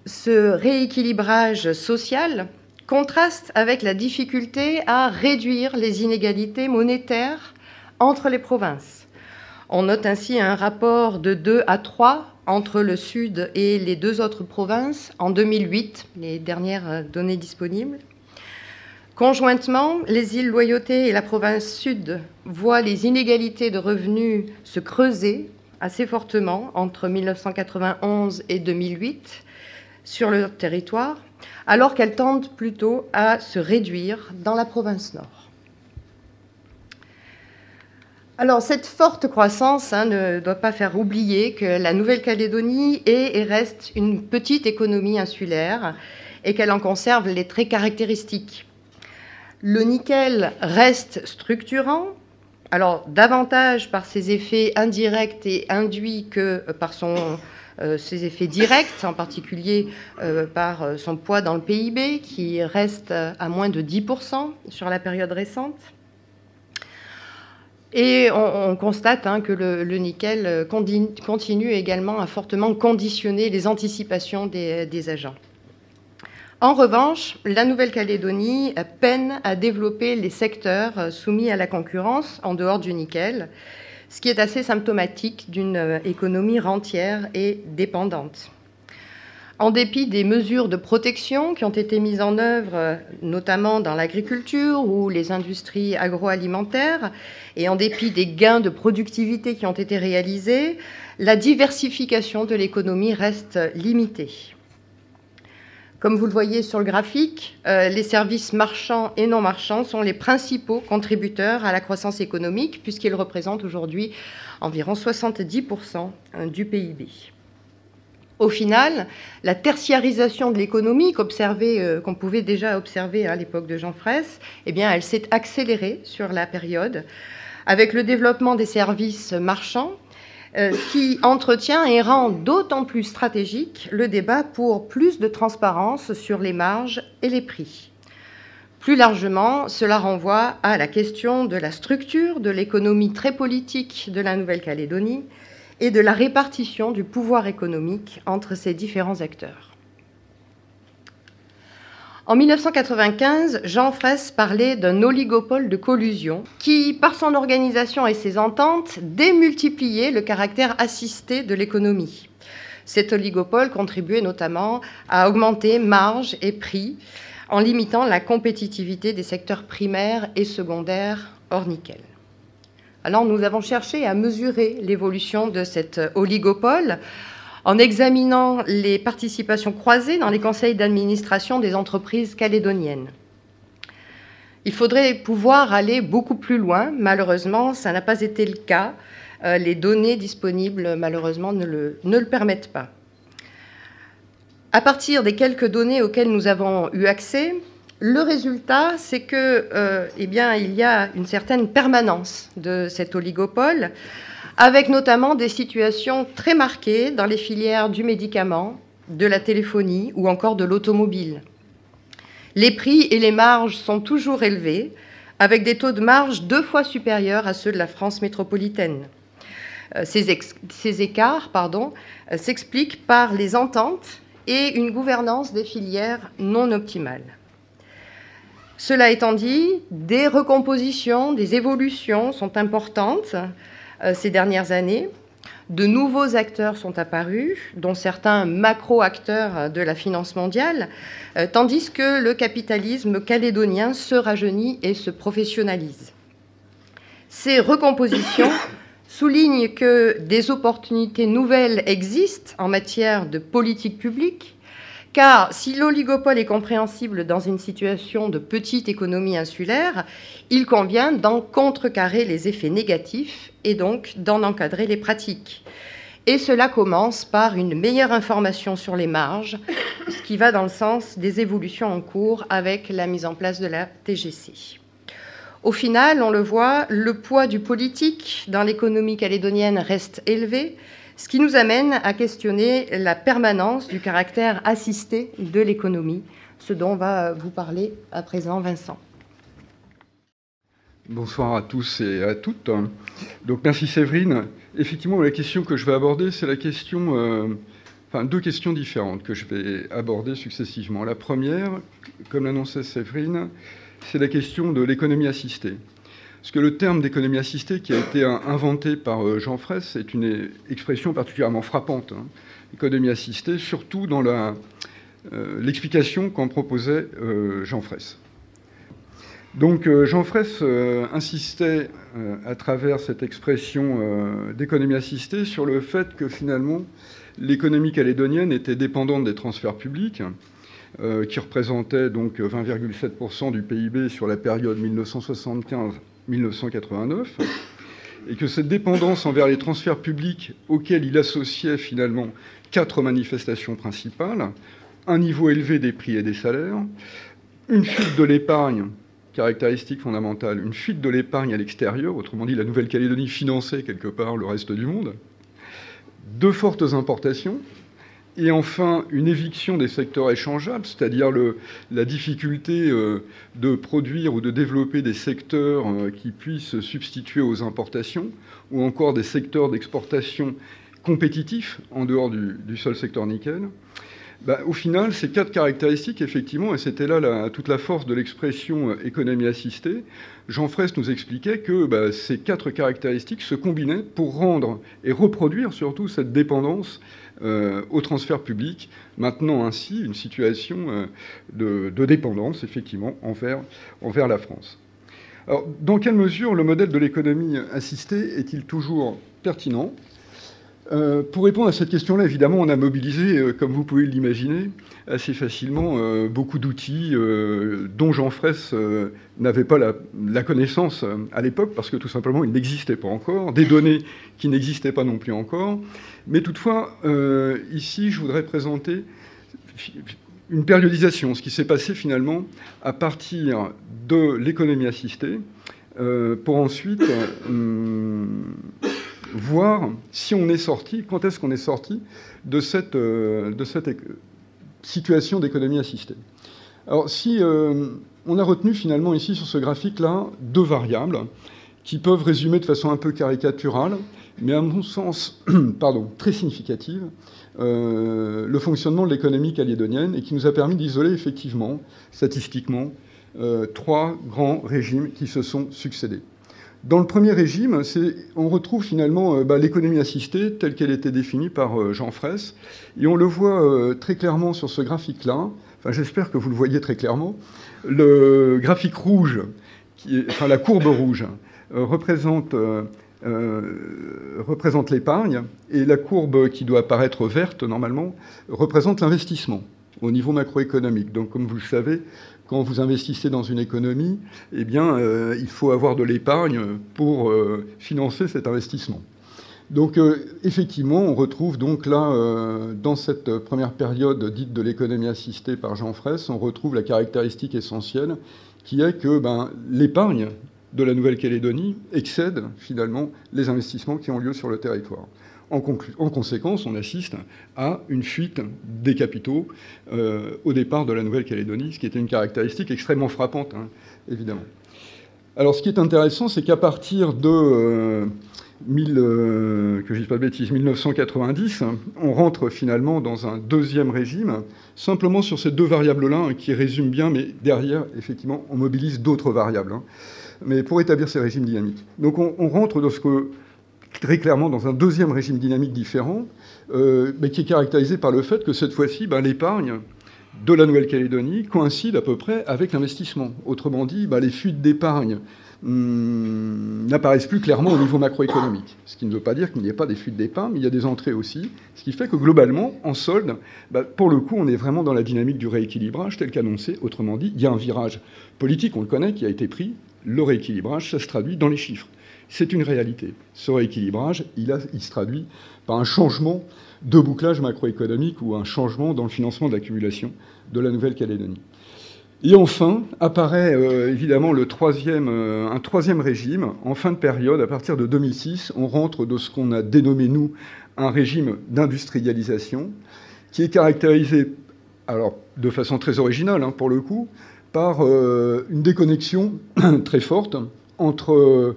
ce rééquilibrage social contraste avec la difficulté à réduire les inégalités monétaires entre les provinces. On note ainsi un rapport de 2 à 3 entre le Sud et les 2 autres provinces en 2008, les dernières données disponibles. Conjointement, les îles Loyauté et la province Sud voient les inégalités de revenus se creuser assez fortement entre 1991 et 2008 sur leur territoire, alors qu'elles tendent plutôt à se réduire dans la province Nord. Alors, cette forte croissance ne doit pas faire oublier que la Nouvelle-Calédonie est et reste une petite économie insulaire et qu'elle en conserve les traits caractéristiques. Le nickel reste structurant, alors davantage par ses effets indirects et induits que par ses effets directs, en particulier par son poids dans le PIB, qui reste à moins de 10% sur la période récente. Et on constate que le nickel continue également à fortement conditionner les anticipations des agents. En revanche, la Nouvelle-Calédonie peine à développer les secteurs soumis à la concurrence en dehors du nickel, ce qui est assez symptomatique d'une économie rentière et dépendante. En dépit des mesures de protection qui ont été mises en œuvre, notamment dans l'agriculture ou les industries agroalimentaires, et en dépit des gains de productivité qui ont été réalisés, la diversification de l'économie reste limitée. Comme vous le voyez sur le graphique, les services marchands et non marchands sont les principaux contributeurs à la croissance économique, puisqu'ils représentent aujourd'hui environ 70% du PIB. Au final, la tertiarisation de l'économie qu'on pouvait déjà observer à l'époque de Jean Fraisse, eh bien, elle s'est accélérée sur la période, avec le développement des services marchands, qui entretient et rend d'autant plus stratégique le débat pour plus de transparence sur les marges et les prix. Plus largement, cela renvoie à la question de la structure de l'économie très politique de la Nouvelle-Calédonie et de la répartition du pouvoir économique entre ces différents acteurs. En 1995, Jean Fraisse parlait d'un oligopole de collusion qui, par son organisation et ses ententes, démultipliait le caractère assisté de l'économie. Cet oligopole contribuait notamment à augmenter marges et prix en limitant la compétitivité des secteurs primaires et secondaires hors nickel. Alors nous avons cherché à mesurer l'évolution de cet oligopole en examinant les participations croisées dans les conseils d'administration des entreprises calédoniennes. Il faudrait pouvoir aller beaucoup plus loin. Malheureusement, ça n'a pas été le cas. Les données disponibles, malheureusement, ne le permettent pas. À partir des quelques données auxquelles nous avons eu accès, le résultat, c'est que, il y a une certaine permanence de cet oligopole, avec notamment des situations très marquées dans les filières du médicament, de la téléphonie ou encore de l'automobile. Les prix et les marges sont toujours élevés, avec des taux de marge 2 fois supérieurs à ceux de la France métropolitaine. Ces écarts s'expliquent par les ententes et une gouvernance des filières non optimale. Cela étant dit, des recompositions, des évolutions sont importantes ces dernières années. De nouveaux acteurs sont apparus, dont certains macro-acteurs de la finance mondiale, tandis que le capitalisme calédonien se rajeunit et se professionnalise. Ces recompositions soulignent que des opportunités nouvelles existent en matière de politique publique, car si l'oligopole est compréhensible dans une situation de petite économie insulaire, il convient d'en contrecarrer les effets négatifs et donc d'en encadrer les pratiques. Et cela commence par une meilleure information sur les marges, ce qui va dans le sens des évolutions en cours avec la mise en place de la TGC. Au final, on le voit, le poids du politique dans l'économie calédonienne reste élevé, ce qui nous amène à questionner la permanence du caractère assisté de l'économie, ce dont va vous parler à présent Vincent. Bonsoir à tous et à toutes. Donc merci Séverine. Effectivement, la question que je vais aborder, c'est la question, deux questions différentes que je vais aborder successivement. La première, comme l'annonçait Séverine, c'est la question de l'économie assistée. Parce que le terme d'économie assistée qui a été inventé par Jean Fraisse est une expression particulièrement frappante. Économie assistée, surtout dans l'explication qu'en proposait Jean Fraisse. Donc Jean Fraisse insistait à travers cette expression d'économie assistée sur le fait que finalement l'économie calédonienne était dépendante des transferts publics, qui représentaient donc 20,7% du PIB sur la période 1975-1989, et que cette dépendance envers les transferts publics auxquels il associait finalement 4 manifestations principales, un niveau élevé des prix et des salaires, une fuite de l'épargne, caractéristique fondamentale, une fuite de l'épargne à l'extérieur, autrement dit la Nouvelle-Calédonie finançait quelque part le reste du monde, de fortes importations, et enfin une éviction des secteurs échangeables, c'est-à-dire la difficulté de produire ou de développer des secteurs qui puissent se substituer aux importations, ou encore des secteurs d'exportation compétitifs en dehors du seul secteur nickel. Au final, ces 4 caractéristiques, effectivement, et c'était là toute la force de l'expression économie assistée, Jean Fraisse nous expliquait que ces 4 caractéristiques se combinaient pour rendre et reproduire surtout cette dépendance au transfert public, maintenant ainsi une situation de dépendance, effectivement, envers la France. Alors, dans quelle mesure le modèle de l'économie assistée est-il toujours pertinent ? Pour répondre à cette question-là, évidemment, on a mobilisé, comme vous pouvez l'imaginer, assez facilement beaucoup d'outils dont Jean Fraisse n'avait pas la connaissance à l'époque, parce que tout simplement, il n'existait pas encore, des données qui n'existaient pas non plus encore. Mais toutefois, ici, je voudrais présenter une périodisation, ce qui s'est passé finalement à partir de l'économie assistée, pour ensuite voir si on est sorti, quand est-ce qu'on est sorti de cette situation d'économie assistée. Alors, si on a retenu finalement ici sur ce graphique-là 2 variables qui peuvent résumer de façon un peu caricaturale, mais à mon sens très significative, le fonctionnement de l'économie calédonienne et qui nous a permis d'isoler effectivement, statistiquement, 3 grands régimes qui se sont succédés. Dans le premier régime, on retrouve finalement l'économie assistée telle qu'elle était définie par Jean Fraisse. Et on le voit très clairement sur ce graphique-là. Enfin, j'espère que vous le voyez très clairement. Le graphique rouge, la courbe rouge, représente l'épargne. Et la courbe qui doit apparaître verte, normalement, représente l'investissement au niveau macroéconomique. Donc, comme vous le savez, quand vous investissez dans une économie, eh bien, il faut avoir de l'épargne pour financer cet investissement. Donc, effectivement, on retrouve donc là, dans cette première période dite de l'économie assistée par Jean Fraisse, on retrouve la caractéristique essentielle qui est que l'épargne de la Nouvelle-Calédonie excède finalement les investissements qui ont lieu sur le territoire. En conséquence, on assiste à une fuite des capitaux au départ de la Nouvelle-Calédonie, ce qui était une caractéristique extrêmement frappante, évidemment. Alors, ce qui est intéressant, c'est qu'à partir de 1990, on rentre finalement dans un deuxième régime, simplement sur ces 2 variables-là, qui résument bien, mais derrière, effectivement, on mobilise d'autres variables, mais pour établir ces régimes dynamiques. Donc, on rentre dans très clairement dans un deuxième régime dynamique différent, mais qui est caractérisé par le fait que cette fois-ci, l'épargne de la Nouvelle-Calédonie coïncide à peu près avec l'investissement. Autrement dit, les fuites d'épargne n'apparaissent plus clairement au niveau macroéconomique. Ce qui ne veut pas dire qu'il n'y ait pas des fuites d'épargne, mais il y a des entrées aussi. Ce qui fait que globalement, en solde, pour le coup, on est vraiment dans la dynamique du rééquilibrage tel qu'annoncé. Autrement dit, il y a un virage politique, on le connaît, qui a été pris. Le rééquilibrage, ça se traduit dans les chiffres. C'est une réalité. Ce rééquilibrage, il se traduit par un changement de bouclage macroéconomique ou un changement dans le financement de l'accumulation de la Nouvelle-Calédonie. Et enfin, apparaît évidemment un troisième régime. En fin de période, à partir de 2006, on rentre de ce qu'on a dénommé, nous, un régime d'industrialisation, qui est caractérisé, alors de façon très originale pour le coup, par une déconnexion très forte entre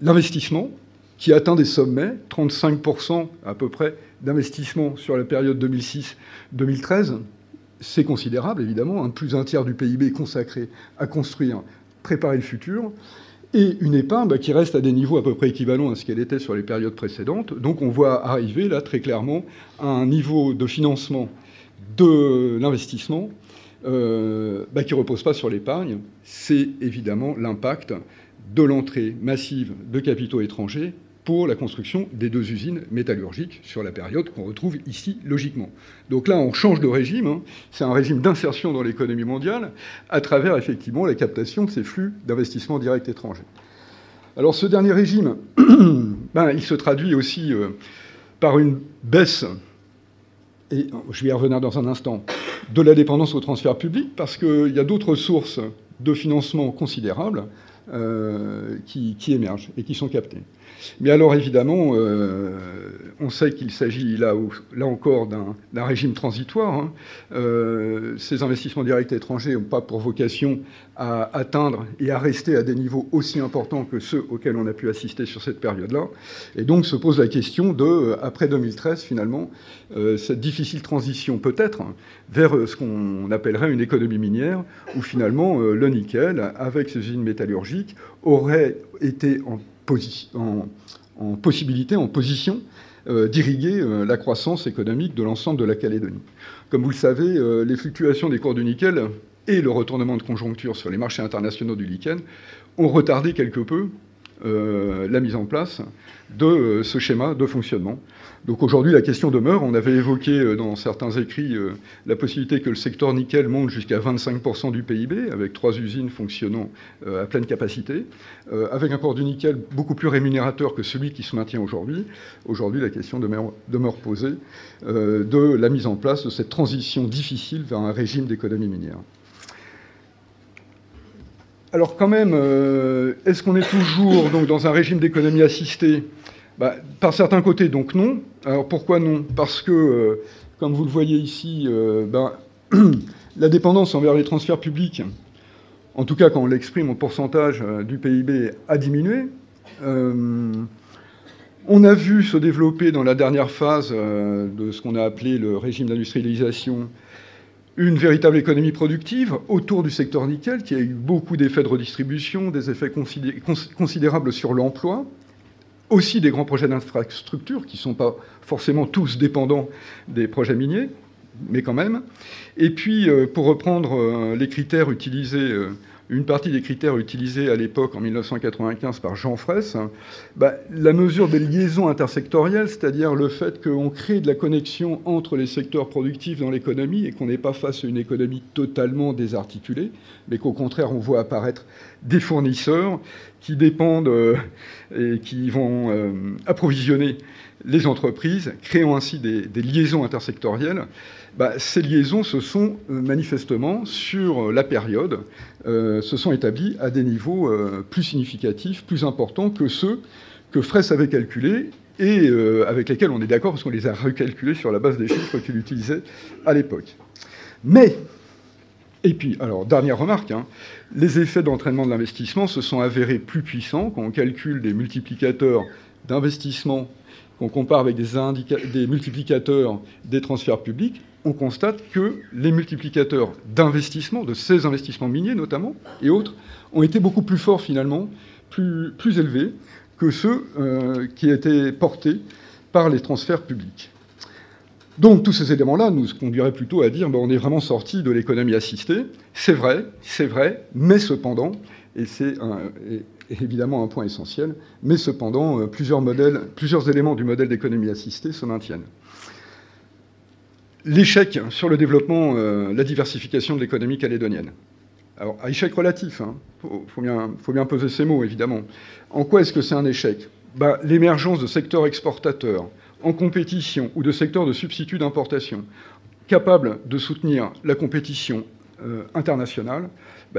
l'investissement, qui atteint des sommets, 35% à peu près d'investissement sur la période 2006-2013. C'est considérable, évidemment, plus d'un tiers du PIB consacré à construire, préparer le futur, et une épargne qui reste à des niveaux à peu près équivalents à ce qu'elle était sur les périodes précédentes. Donc on voit arriver là très clairement à un niveau de financement de l'investissement qui ne repose pas sur l'épargne. C'est évidemment l'impact de l'entrée massive de capitaux étrangers pour la construction des 2 usines métallurgiques sur la période qu'on retrouve ici logiquement. Donc là, on change de régime. C'est un régime d'insertion dans l'économie mondiale à travers effectivement la captation de ces flux d'investissement direct étrangers. Alors ce dernier régime, il se traduit aussi par une baisse, et je vais y revenir dans un instant, de la dépendance au transfert public, parce qu'il y a d'autres sources de financement considérables qui émergent et qui sont captées. Mais alors, évidemment, on on sait qu'il s'agit là encore d'un régime transitoire. Hein. Ces investissements directs étrangers n'ont pas pour vocation à atteindre et à rester à des niveaux aussi importants que ceux auxquels on a pu assister sur cette période-là. Et donc se pose la question de, après 2013, finalement, cette difficile transition peut-être vers ce qu'on appellerait une économie minière, où finalement le nickel, avec ses usines métallurgiques, aurait été en position d'irriguer la croissance économique de l'ensemble de la Calédonie. Comme vous le savez, les fluctuations des cours du nickel et le retournement de conjoncture sur les marchés internationaux du lichen ont retardé quelque peu la mise en place de ce schéma de fonctionnement. Donc aujourd'hui, la question demeure. On avait évoqué dans certains écrits la possibilité que le secteur nickel monte jusqu'à 25% du PIB, avec 3 usines fonctionnant à pleine capacité, avec un cours du nickel beaucoup plus rémunérateur que celui qui se maintient aujourd'hui. Aujourd'hui, la question demeure posée de la mise en place de cette transition difficile vers un régime d'économie minière. Alors quand même, est-ce qu'on est toujours donc, dans un régime d'économie assistée ? Par certains côtés, donc non. Alors pourquoi non ? Parce que, comme vous le voyez ici, la dépendance envers les transferts publics, en tout cas quand on l'exprime en pourcentage du PIB, a diminué. On a vu se développer dans la dernière phase de ce qu'on a appelé le régime d'industrialisation une véritable économie productive autour du secteur nickel, qui a eu beaucoup d'effets de redistribution, des effets considérables sur l'emploi, aussi des grands projets d'infrastructure qui ne sont pas forcément tous dépendants des projets miniers, mais quand même. Et puis, pour reprendre les critères utilisés, une partie des critères utilisés à l'époque, en 1995, par Jean Fraisse, la mesure des liaisons intersectorielles, c'est-à-dire le fait qu'on crée de la connexion entre les secteurs productifs dans l'économie et qu'on n'est pas face à une économie totalement désarticulée, mais qu'au contraire, on voit apparaître des fournisseurs qui dépendent et qui vont approvisionner les entreprises, créant ainsi des liaisons intersectorielles. Ces liaisons se sont manifestement, sur la période, se sont établies à des niveaux plus significatifs, plus importants que ceux que Fraisse avait calculés et avec lesquels on est d'accord parce qu'on les a recalculés sur la base des chiffres qu'il utilisait à l'époque. Mais, et puis, alors, dernière remarque, les effets d'entraînement de l'investissement se sont avérés plus puissants quand on calcule des multiplicateurs d'investissement, qu'on compare avec des multiplicateurs des transferts publics. On constate que les multiplicateurs d'investissement, de ces investissements miniers notamment, et autres, ont été beaucoup plus forts finalement, plus élevés que ceux qui étaient portés par les transferts publics. Donc tous ces éléments-là nous conduiraient plutôt à dire on est vraiment sorti de l'économie assistée. C'est vrai, mais cependant, et c'est évidemment un point essentiel, mais cependant plusieurs éléments du modèle d'économie assistée se maintiennent. L'échec sur le développement, la diversification de l'économie calédonienne. Alors, à échec relatif, faut bien peser ces mots, évidemment. En quoi est-ce que c'est un échec ? L'émergence de secteurs exportateurs en compétition ou de secteurs de substituts d'importation capables de soutenir la compétition internationale,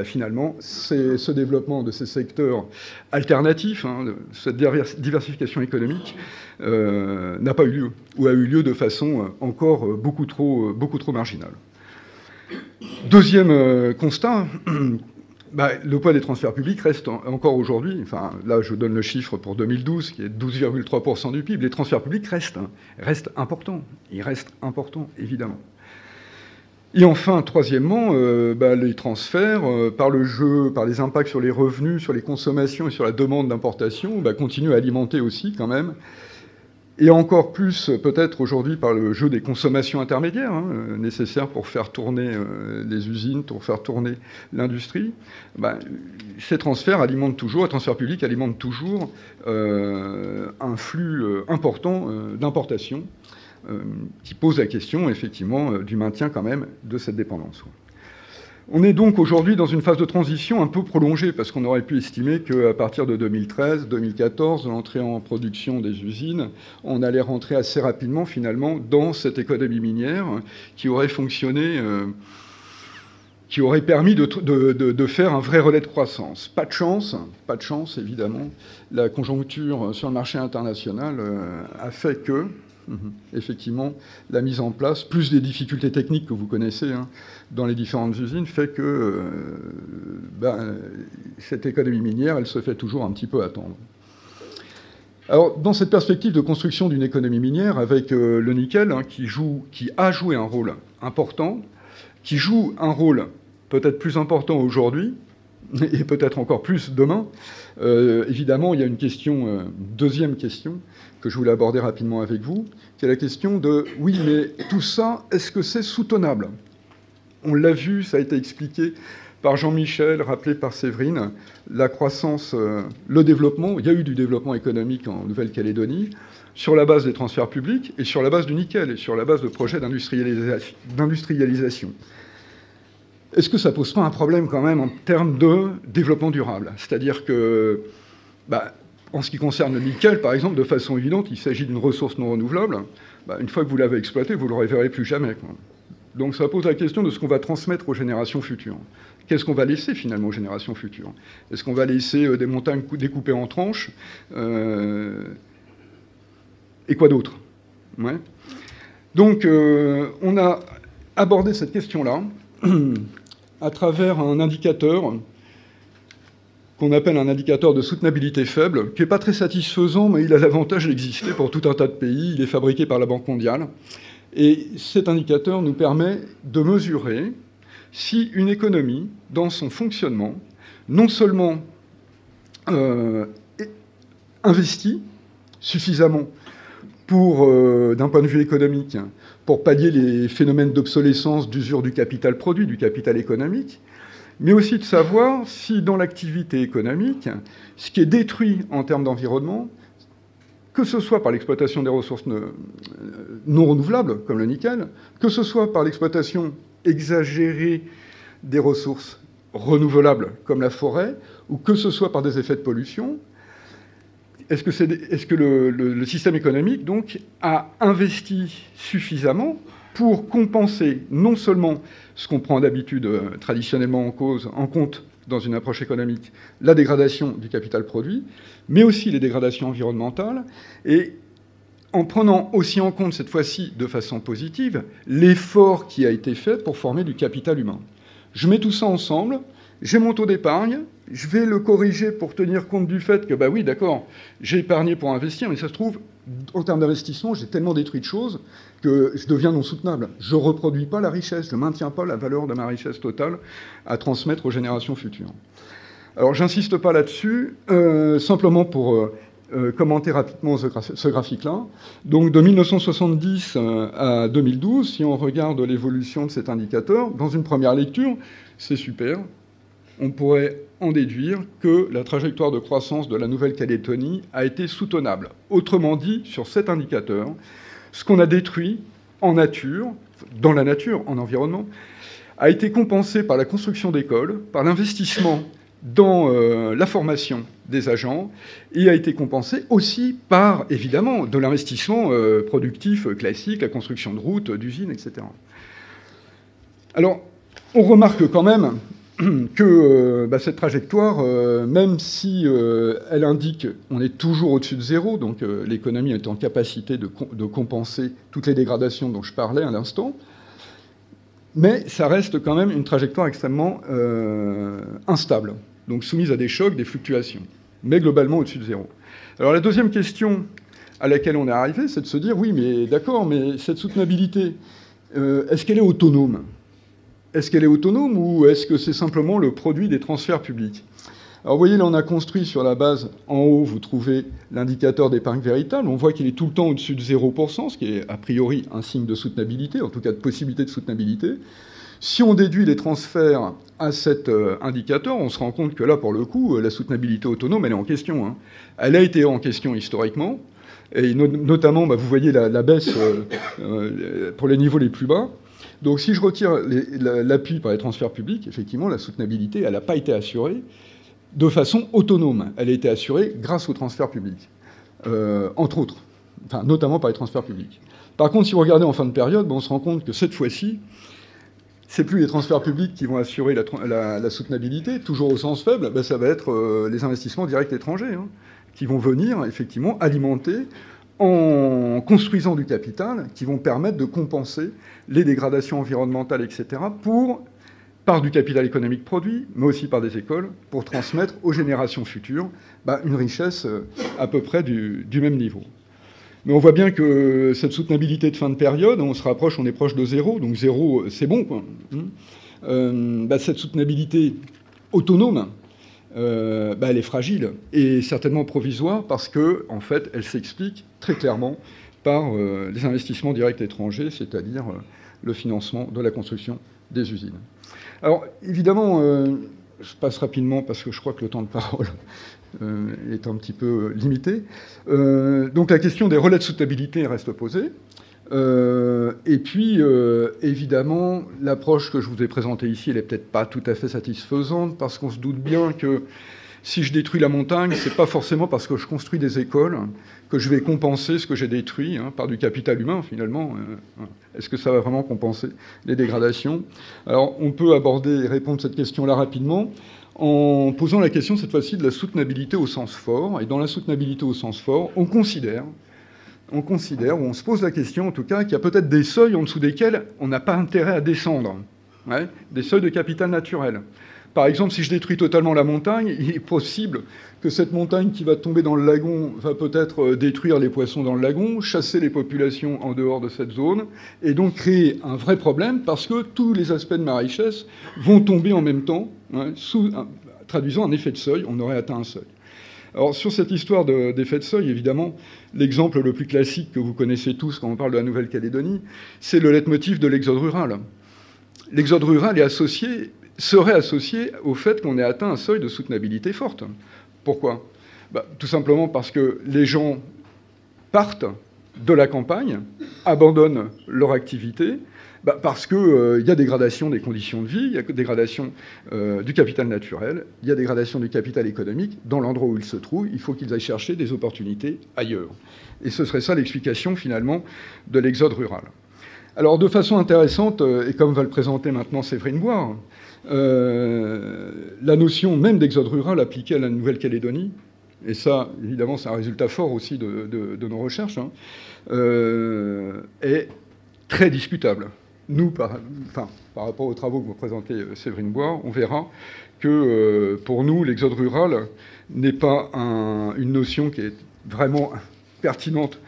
finalement, ce développement de ces secteurs alternatifs, cette diversification économique, n'a pas eu lieu, ou a eu lieu de façon encore beaucoup trop marginale. Deuxième constat, le poids des transferts publics reste encore aujourd'hui, là je donne le chiffre pour 2012, qui est 12,3% du PIB, les transferts publics restent importants, ils restent importants, évidemment. Et enfin, troisièmement, les transferts, par le jeu, par les impacts sur les revenus, sur les consommations et sur la demande d'importation, continuent à alimenter aussi quand même, et encore plus peut-être aujourd'hui par le jeu des consommations intermédiaires, nécessaires pour faire tourner les usines, pour faire tourner l'industrie. Ces transferts alimentent toujours, les transferts publics alimentent toujours un flux important d'importation, qui pose la question, effectivement, du maintien quand même de cette dépendance. On est donc aujourd'hui dans une phase de transition un peu prolongée, parce qu'on aurait pu estimer qu'à partir de 2013-2014, l'entrée en production des usines, on allait rentrer assez rapidement, finalement, dans cette économie minière qui aurait fonctionné, qui aurait permis de faire un vrai relais de croissance. Pas de chance, évidemment. La conjoncture sur le marché international a fait que Effectivement, la mise en place, plus des difficultés techniques que vous connaissez dans les différentes usines, fait que cette économie minière, elle se fait toujours un petit peu attendre. Alors, dans cette perspective de construction d'une économie minière, avec le nickel, qui a joué un rôle important, qui joue un rôle peut-être plus important aujourd'hui, et peut-être encore plus demain, évidemment, il y a une question, deuxième question, que je voulais aborder rapidement avec vous, qui est la question de, oui, mais tout ça, est-ce que c'est soutenable? On l'a vu, ça a été expliqué par Jean-Michel, rappelé par Séverine, la croissance, le développement, il y a eu du développement économique en Nouvelle-Calédonie, sur la base des transferts publics et sur la base du nickel, et sur la base de projets d'industrialisation. Est-ce que ça pose pas un problème quand même en termes de développement durable? C'est-à-dire que, en ce qui concerne le nickel, par exemple, de façon évidente, il s'agit d'une ressource non renouvelable. Une fois que vous l'avez exploitée, vous ne le reverrez plus jamais, quoi. Donc ça pose la question de ce qu'on va transmettre aux générations futures. Qu'est-ce qu'on va laisser finalement aux générations futures? Est-ce qu'on va laisser des montagnes découpées en tranches et quoi d'autre? Ouais. Donc on a abordé cette question-là à travers un indicateur qu'on appelle un indicateur de soutenabilité faible, qui n'est pas très satisfaisant, mais il a l'avantage d'exister pour tout un tas de pays. Il est fabriqué par la Banque mondiale. Et cet indicateur nous permet de mesurer si une économie, dans son fonctionnement, non seulement investit suffisamment pour, d'un point de vue économique, pour pallier les phénomènes d'obsolescence, d'usure du capital produit, du capital économique, mais aussi de savoir si dans l'activité économique, ce qui est détruit en termes d'environnement, que ce soit par l'exploitation des ressources non renouvelables, comme le nickel, que ce soit par l'exploitation exagérée des ressources renouvelables, comme la forêt, ou que ce soit par des effets de pollution, est-ce que le système économique, donc, a investi suffisamment pour compenser non seulement ce qu'on prend d'habitude traditionnellement en compte dans une approche économique, la dégradation du capital produit, mais aussi les dégradations environnementales, et en prenant aussi en compte, cette fois-ci de façon positive, l'effort qui a été fait pour former du capital humain. Je mets tout ça ensemble, j'ai mon taux d'épargne, je vais le corriger pour tenir compte du fait que, oui, d'accord, j'ai épargné pour investir, mais ça se trouve, en termes d'investissement, j'ai tellement détruit de choses que je deviens non soutenable. Je ne reproduis pas la richesse, je ne maintiens pas la valeur de ma richesse totale à transmettre aux générations futures. Alors, j'insiste pas là-dessus, simplement pour commenter rapidement ce graphique-là. Donc, de 1970 à 2012, si on regarde l'évolution de cet indicateur, dans une première lecture, c'est super. On pourrait en déduire que la trajectoire de croissance de la Nouvelle-Calédonie a été soutenable. Autrement dit, sur cet indicateur, ce qu'on a détruit en nature, dans la nature, en environnement, a été compensé par la construction d'écoles, par l'investissement dans la formation des agents, et a été compensé aussi par, évidemment, de l'investissement productif classique, la construction de routes, d'usines, etc. Alors, on remarque quand même que cette trajectoire, même si elle indique qu'on est toujours au-dessus de zéro, donc l'économie est en capacité de compenser toutes les dégradations dont je parlais à l'instant, mais ça reste quand même une trajectoire extrêmement instable, donc soumise à des chocs, des fluctuations, mais globalement au-dessus de zéro. Alors la deuxième question à laquelle on est arrivé, c'est de se dire, oui, mais d'accord, mais cette soutenabilité, est-ce qu'elle est autonome ? Est-ce qu'elle est autonome ou est-ce que c'est simplement le produit des transferts publics? Alors vous voyez, là on a construit sur la base, en haut vous trouvez l'indicateur d'épargne véritable, on voit qu'il est tout le temps au-dessus de 0%, ce qui est a priori un signe de soutenabilité, en tout cas de possibilité de soutenabilité. Si on déduit les transferts à cet indicateur, on se rend compte que là pour le coup, la soutenabilité autonome elle est en question, hein. Elle a été en question historiquement, et notamment vous voyez la baisse pour les niveaux les plus bas. Donc si je retire l'appui par les transferts publics, effectivement, la soutenabilité, elle n'a pas été assurée de façon autonome. Elle a été assurée grâce aux transferts publics, entre autres, enfin, notamment par les transferts publics. Par contre, si vous regardez en fin de période, on se rend compte que cette fois-ci, c'est plus les transferts publics qui vont assurer la soutenabilité, toujours au sens faible, ça va être les investissements directs étrangers, hein, qui vont venir, effectivement, alimenter en construisant du capital qui vont permettre de compenser les dégradations environnementales, etc., par du capital économique produit, mais aussi par des écoles, pour transmettre aux générations futures une richesse à peu près du même niveau. Mais on voit bien que cette soutenabilité de fin de période, on est proche de zéro, donc zéro, c'est bon, quoi. Cette soutenabilité autonome, elle est fragile et certainement provisoire parce que, en fait, elle s'explique très clairement par les investissements directs étrangers, c'est-à-dire le financement de la construction des usines. Alors, évidemment, je passe rapidement parce que je crois que le temps de parole est un petit peu limité. Donc, la question des relais de soutenabilité reste posée. Et puis, évidemment, l'approche que je vous ai présentée ici, elle n'est peut-être pas tout à fait satisfaisante parce qu'on se doute bien que si je détruis la montagne, ce n'est pas forcément parce que je construis des écoles que je vais compenser ce que j'ai détruit par du capital humain, finalement. Est-ce que ça va vraiment compenser les dégradations? Alors, on peut aborder et répondre à cette question-là rapidement en posant la question, cette fois-ci, de la soutenabilité au sens fort. Et dans la soutenabilité au sens fort, on considère, ou on se pose la question, en tout cas, qu'il y a peut-être des seuils en dessous desquels on n'a pas intérêt à descendre, des seuils de capital naturel. Par exemple, si je détruis totalement la montagne, il est possible que cette montagne qui va tomber dans le lagon va peut-être détruire les poissons dans le lagon, chasser les populations en dehors de cette zone, et donc créer un vrai problème parce que tous les aspects de ma richesse vont tomber en même temps, traduisant un effet de seuil, on aurait atteint un seuil. Alors, sur cette histoire d'effet de seuil, évidemment, l'exemple le plus classique que vous connaissez tous quand on parle de la Nouvelle-Calédonie, c'est le leitmotiv de l'exode rural. L'exode rural serait associé au fait qu'on ait atteint un seuil de soutenabilité forte. Pourquoi? Tout simplement parce que les gens partent de la campagne, abandonnent leur activité, parce qu'il y a dégradation des conditions de vie, il y a dégradation du capital naturel, il y a dégradation du capital économique. Dans l'endroit où ils se trouvent, il faut qu'ils aillent chercher des opportunités ailleurs. Et ce serait ça l'explication, finalement, de l'exode rural. Alors, de façon intéressante, et comme va le présenter maintenant Séverine Boire, la notion même d'exode rural appliquée à la Nouvelle-Calédonie, et ça, évidemment, c'est un résultat fort aussi de nos recherches, est très discutable. Nous, par rapport aux travaux que vous présentez, Séverine Boire, on verra que, pour nous, l'exode rural n'est pas une notion qui est vraiment pertinente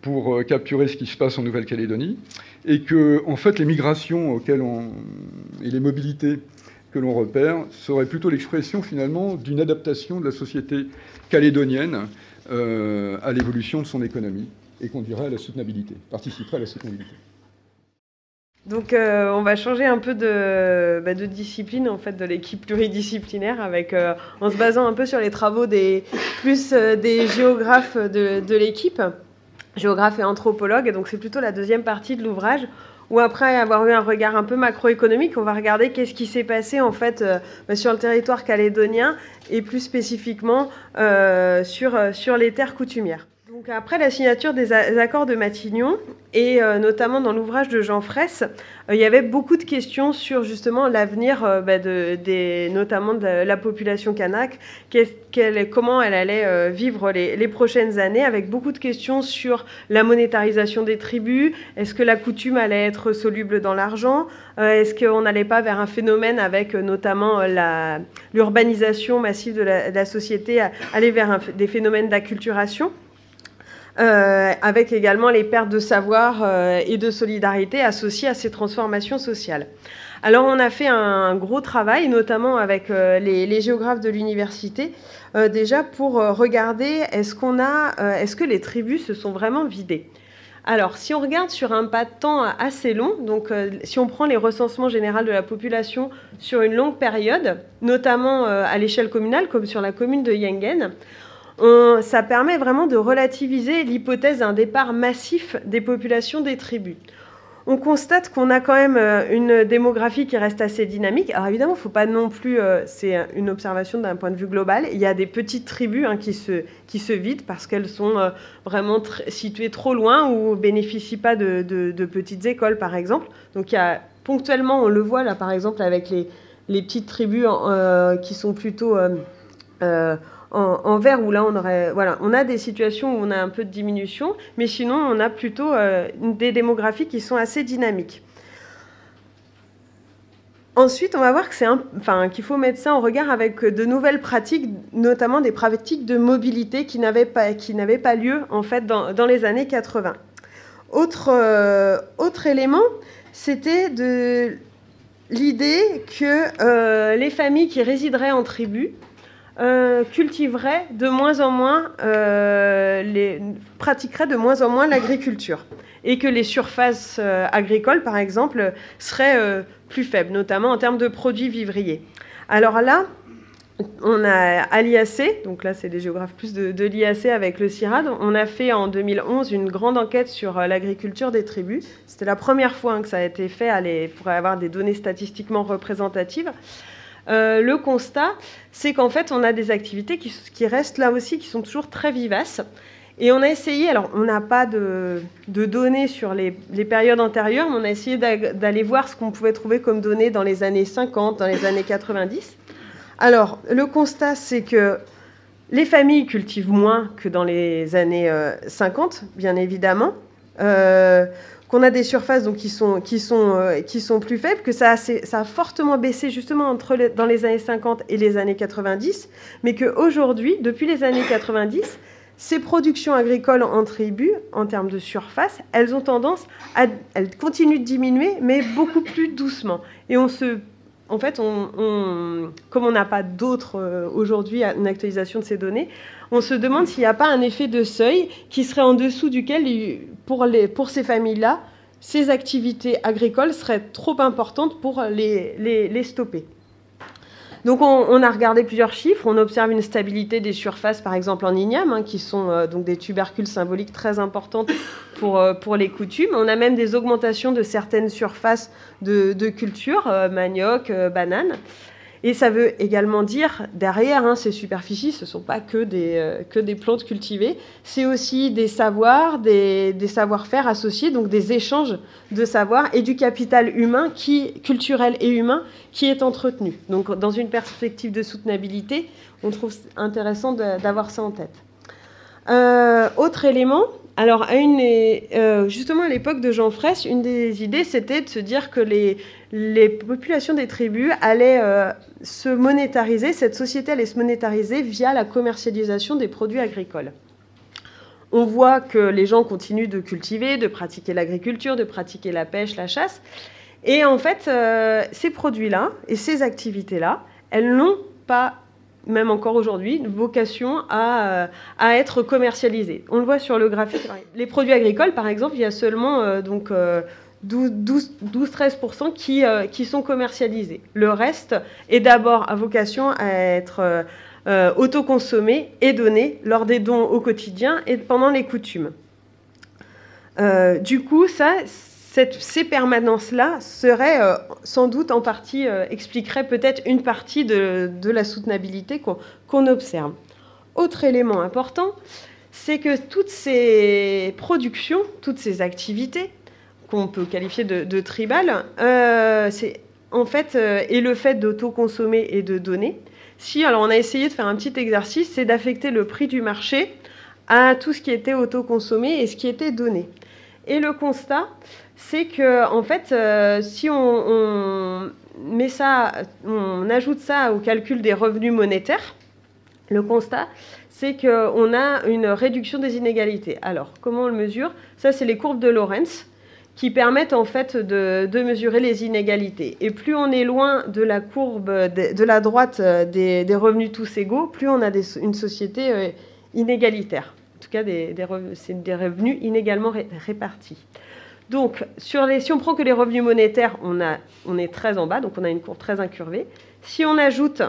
pour capturer ce qui se passe en Nouvelle-Calédonie, et que, en fait, les migrations et les mobilités que l'on repère seraient plutôt l'expression, finalement, d'une adaptation de la société calédonienne à l'évolution de son économie, et conduirait à la soutenabilité, participerait à la soutenabilité. Donc, on va changer un peu de discipline, en fait, de l'équipe pluridisciplinaire, en se basant un peu sur les travaux des géographes de l'équipe, géographes et anthropologues. Et donc, c'est plutôt la deuxième partie de l'ouvrage, où après avoir eu un regard un peu macroéconomique, on va regarder qu'est-ce qui s'est passé, en fait, sur le territoire calédonien, et plus spécifiquement sur les terres coutumières. Donc après la signature des accords de Matignon, et notamment dans l'ouvrage de Jean Fraisse, il y avait beaucoup de questions sur justement l'avenir notamment de la population kanak, comment elle allait vivre les prochaines années, avec beaucoup de questions sur la monétarisation des tribus, est-ce que la coutume allait être soluble dans l'argent, est-ce qu'on n'allait pas vers un phénomène avec notamment l'urbanisation massive de la société, aller vers des phénomènes d'acculturation, avec également les pertes de savoir et de solidarité associées à ces transformations sociales. Alors on a fait un gros travail, notamment avec les géographes de l'université, déjà pour regarder est-ce que les tribus se sont vraiment vidées. Alors, si on regarde sur un pas de temps assez long, donc si on prend les recensements généraux de la population sur une longue période, notamment à l'échelle communale, comme sur la commune de Yengen, ça permet vraiment de relativiser l'hypothèse d'un départ massif des populations des tribus. On constate qu'on a quand même une démographie qui reste assez dynamique. Alors évidemment, il ne faut pas non plus, c'est une observation d'un point de vue global, il y a des petites tribus qui se vident parce qu'elles sont vraiment situées trop loin ou ne bénéficient pas de petites écoles, par exemple. Donc il y a, ponctuellement, on le voit là, par exemple, avec les petites tribus qui sont plutôt en vert, où là, on a des situations où on a un peu de diminution, mais sinon, on a plutôt des démographies qui sont assez dynamiques. Ensuite, on va voir que qu'il faut mettre ça en regard avec de nouvelles pratiques, notamment des pratiques de mobilité qui n'avaient pas lieu en fait dans les années 80. Autre élément, c'était de l'idée que les familles qui résideraient en tribu cultiveraient de moins en moins, pratiqueraient de moins en moins l'agriculture, et que les surfaces agricoles, par exemple, seraient plus faibles, notamment en termes de produits vivriers. Alors là, on a à l'IAC, donc là c'est des géographes plus de l'IAC avec le CIRAD, on a fait en 2011 une grande enquête sur l'agriculture des tribus. C'était la première fois que ça a été fait pour avoir des données statistiquement représentatives. Le constat, c'est qu'en fait, on a des activités qui restent là aussi, qui sont toujours très vivaces. Et on a essayé, alors on n'a pas de données sur les périodes antérieures, mais on a essayé d'aller voir ce qu'on pouvait trouver comme données dans les années 50, dans les années 90. Alors, le constat, c'est que les familles cultivent moins que dans les années 50, bien évidemment. Qu'on a des surfaces donc, qui sont plus faibles, que ça a fortement baissé justement dans les années 50 et les années 90, mais qu'aujourd'hui, depuis les années 90, ces productions agricoles en tribu, en termes de surface, elles continuent de diminuer, mais beaucoup plus doucement. Et en fait, comme on n'a pas d'autres aujourd'hui, une actualisation de ces données, on se demande s'il n'y a pas un effet de seuil qui serait en dessous duquel, pour ces familles-là, ces activités agricoles seraient trop importantes pour les stopper. Donc on a regardé plusieurs chiffres, on observe une stabilité des surfaces, par exemple en igname, qui sont donc des tubercules symboliques très importantes pour les coutumes. On a même des augmentations de certaines surfaces de culture, manioc, bananes. Et ça veut également dire, derrière ces superficies, ce ne sont pas que des plantes cultivées, c'est aussi des savoirs, des savoir-faire associés, donc des échanges de savoirs et du capital humain, culturel et humain, qui est entretenu. Donc dans une perspective de soutenabilité, on trouve intéressant d'avoir ça en tête. Autre élément, alors justement à l'époque de Jean Fraisse, une des idées c'était de se dire que les populations des tribus allaient se monétariser, cette société allait se monétariser via la commercialisation des produits agricoles. On voit que les gens continuent de cultiver, de pratiquer l'agriculture, de pratiquer la pêche, la chasse, et en fait ces produits-là et ces activités-là, elles n'ont pas, même encore aujourd'hui, une vocation à être commercialisées. On le voit sur le graphique. Les produits agricoles, par exemple, il y a seulement 12-13% qui sont commercialisés. Le reste est d'abord à vocation à être autoconsommé et donné lors des dons au quotidien et pendant les coutumes. Du coup, ces permanences-là seraient sans doute en partie, expliqueraient peut-être une partie de la soutenabilité qu'on observe. Autre élément important, c'est que toutes ces productions, toutes ces activités, qu'on peut qualifier de tribales, c'est en fait, et le fait d'autoconsommer et de donner. Alors on a essayé de faire un petit exercice, c'est d'affecter le prix du marché à tout ce qui était autoconsommé et ce qui était donné. Et le constat, c'est que en fait, si on ajoute ça au calcul des revenus monétaires, le constat, c'est qu'on a une réduction des inégalités. Alors, comment on le mesure? Ça, c'est les courbes de Lorenz qui permettent en fait de mesurer les inégalités. Et plus on est loin de la courbe de la droite des revenus tous égaux, plus on a une société inégalitaire. En tout cas, c'est des revenus inégalement répartis. Donc, si on prend que les revenus monétaires, on est très en bas, donc on a une courbe très incurvée. Si on ajoute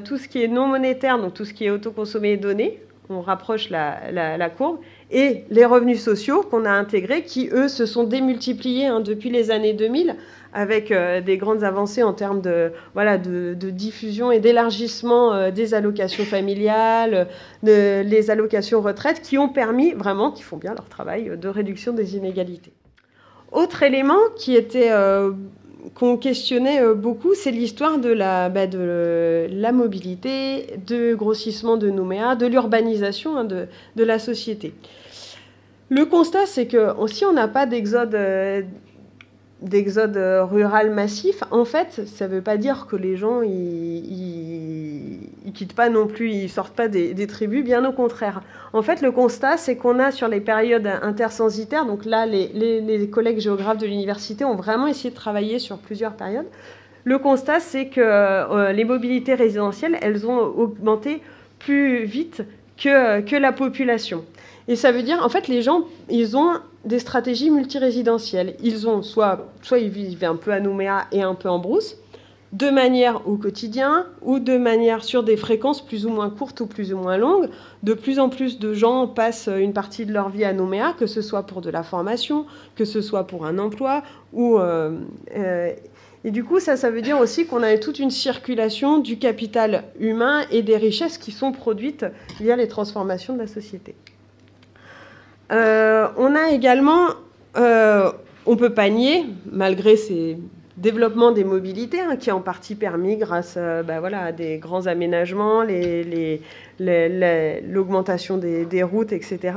tout ce qui est non monétaire, donc tout ce qui est autoconsommé et donné, on rapproche la courbe, et les revenus sociaux qu'on a intégrés, qui, eux, se sont démultipliés depuis les années 2000, avec des grandes avancées en termes de diffusion et d'élargissement des allocations familiales, les allocations retraite, qui ont permis vraiment, qui font bien leur travail, de réduction des inégalités. Autre élément qui était qu'on questionnait beaucoup, c'est l'histoire de la mobilité, de grossissement de Nouméa, de l'urbanisation hein, de la société. Le constat, c'est que si on n'a pas d'exode rural massif, en fait, ça ne veut pas dire que les gens ils quittent pas non plus, ils sortent pas des tribus, bien au contraire. En fait, le constat, c'est qu'on a sur les périodes intercensitaires, donc là, les collègues géographes de l'université ont vraiment essayé de travailler sur plusieurs périodes. Le constat, c'est que les mobilités résidentielles, elles ont augmenté plus vite que la population. Et ça veut dire, en fait, les gens, ils ont des stratégies multirésidentielles. Ils ont soit ils vivent un peu à Nouméa et un peu en brousse, de manière au quotidien ou de manière sur des fréquences plus ou moins courtes ou plus ou moins longues. De plus en plus de gens passent une partie de leur vie à Nouméa, que ce soit pour de la formation, que ce soit pour un emploi. Et du coup, ça veut dire aussi qu'on a toute une circulation du capital humain et des richesses qui sont produites via les transformations de la société. On a également, on ne peut pas nier, malgré ces développements des mobilités, hein, qui est en partie permis grâce à des grands aménagements, l'augmentation des routes, etc.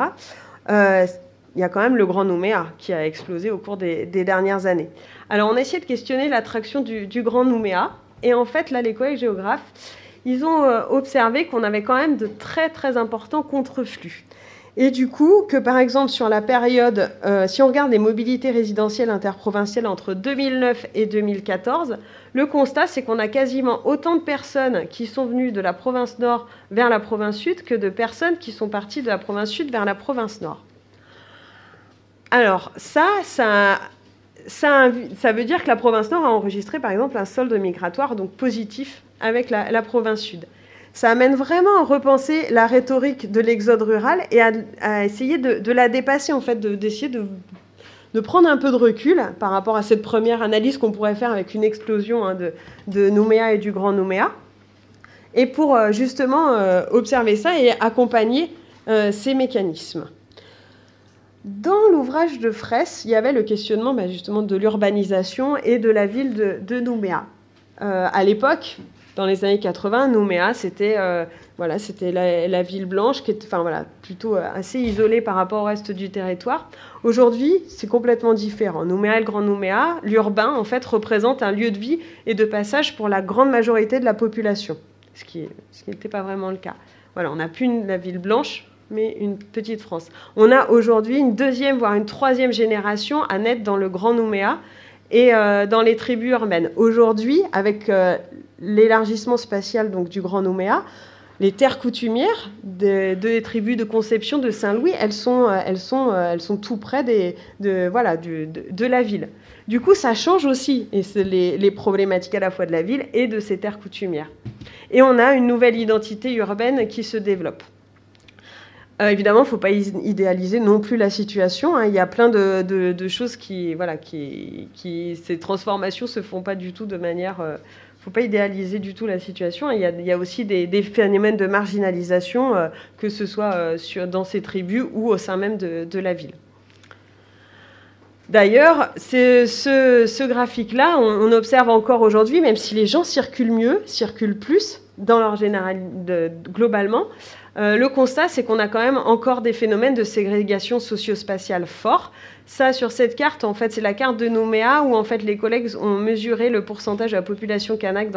Il y a quand même le Grand Nouméa qui a explosé au cours des dernières années. Alors on a essayé de questionner l'attraction du Grand Nouméa, et en fait là les collègues géographes, ils ont observé qu'on avait quand même de très très importants contreflux. Et du coup, que par exemple sur la période, si on regarde les mobilités résidentielles interprovinciales entre 2009 et 2014, le constat c'est qu'on a quasiment autant de personnes qui sont venues de la province nord vers la province sud que de personnes qui sont parties de la province sud vers la province nord. Alors ça veut dire que la province nord a enregistré par exemple un solde migratoire donc positif avec la province sud. Ça amène vraiment à repenser la rhétorique de l'exode rural et à essayer de la dépasser, en fait, d'essayer de prendre un peu de recul par rapport à cette première analyse qu'on pourrait faire avec une explosion hein, de Nouméa et du Grand Nouméa, et pour justement observer ça et accompagner ces mécanismes. Dans l'ouvrage de Fraisse, il y avait le questionnement justement de l'urbanisation et de la ville de Nouméa. À l'époque, dans les années 80, Nouméa, c'était la ville blanche, qui était plutôt assez isolée par rapport au reste du territoire. Aujourd'hui, c'est complètement différent. Nouméa et le Grand Nouméa, l'urbain, en fait, représente un lieu de vie et de passage pour la grande majorité de la population, ce qui n'était pas vraiment le cas. Voilà, on n'a plus la ville blanche, mais une petite France. On a aujourd'hui une deuxième, voire une troisième génération à naître dans le Grand Nouméa et dans les tribus urbaines. Aujourd'hui, avec l'élargissement spatial donc, du Grand Nouméa, les terres coutumières des tribus de Conception de Saint-Louis, elles sont tout près de la ville. Du coup, ça change aussi et c'est les problématiques à la fois de la ville et de ces terres coutumières. Et on a une nouvelle identité urbaine qui se développe. Évidemment, il ne faut pas idéaliser non plus la situation. Hein. Il y a plein de choses qui ces transformations ne se font pas du tout de manière... Il ne faut pas idéaliser du tout la situation. Il y a aussi des phénomènes de marginalisation, que ce soit dans ces tribus ou au sein même de la ville. D'ailleurs, ce graphique-là, on observe encore aujourd'hui, même si les gens circulent plus dans leur globalement, le constat, c'est qu'on a quand même encore des phénomènes de ségrégation socio-spatiale forts. Ça, sur cette carte, en fait, c'est la carte de Nouméa où en fait les collègues ont mesuré le pourcentage de la population kanak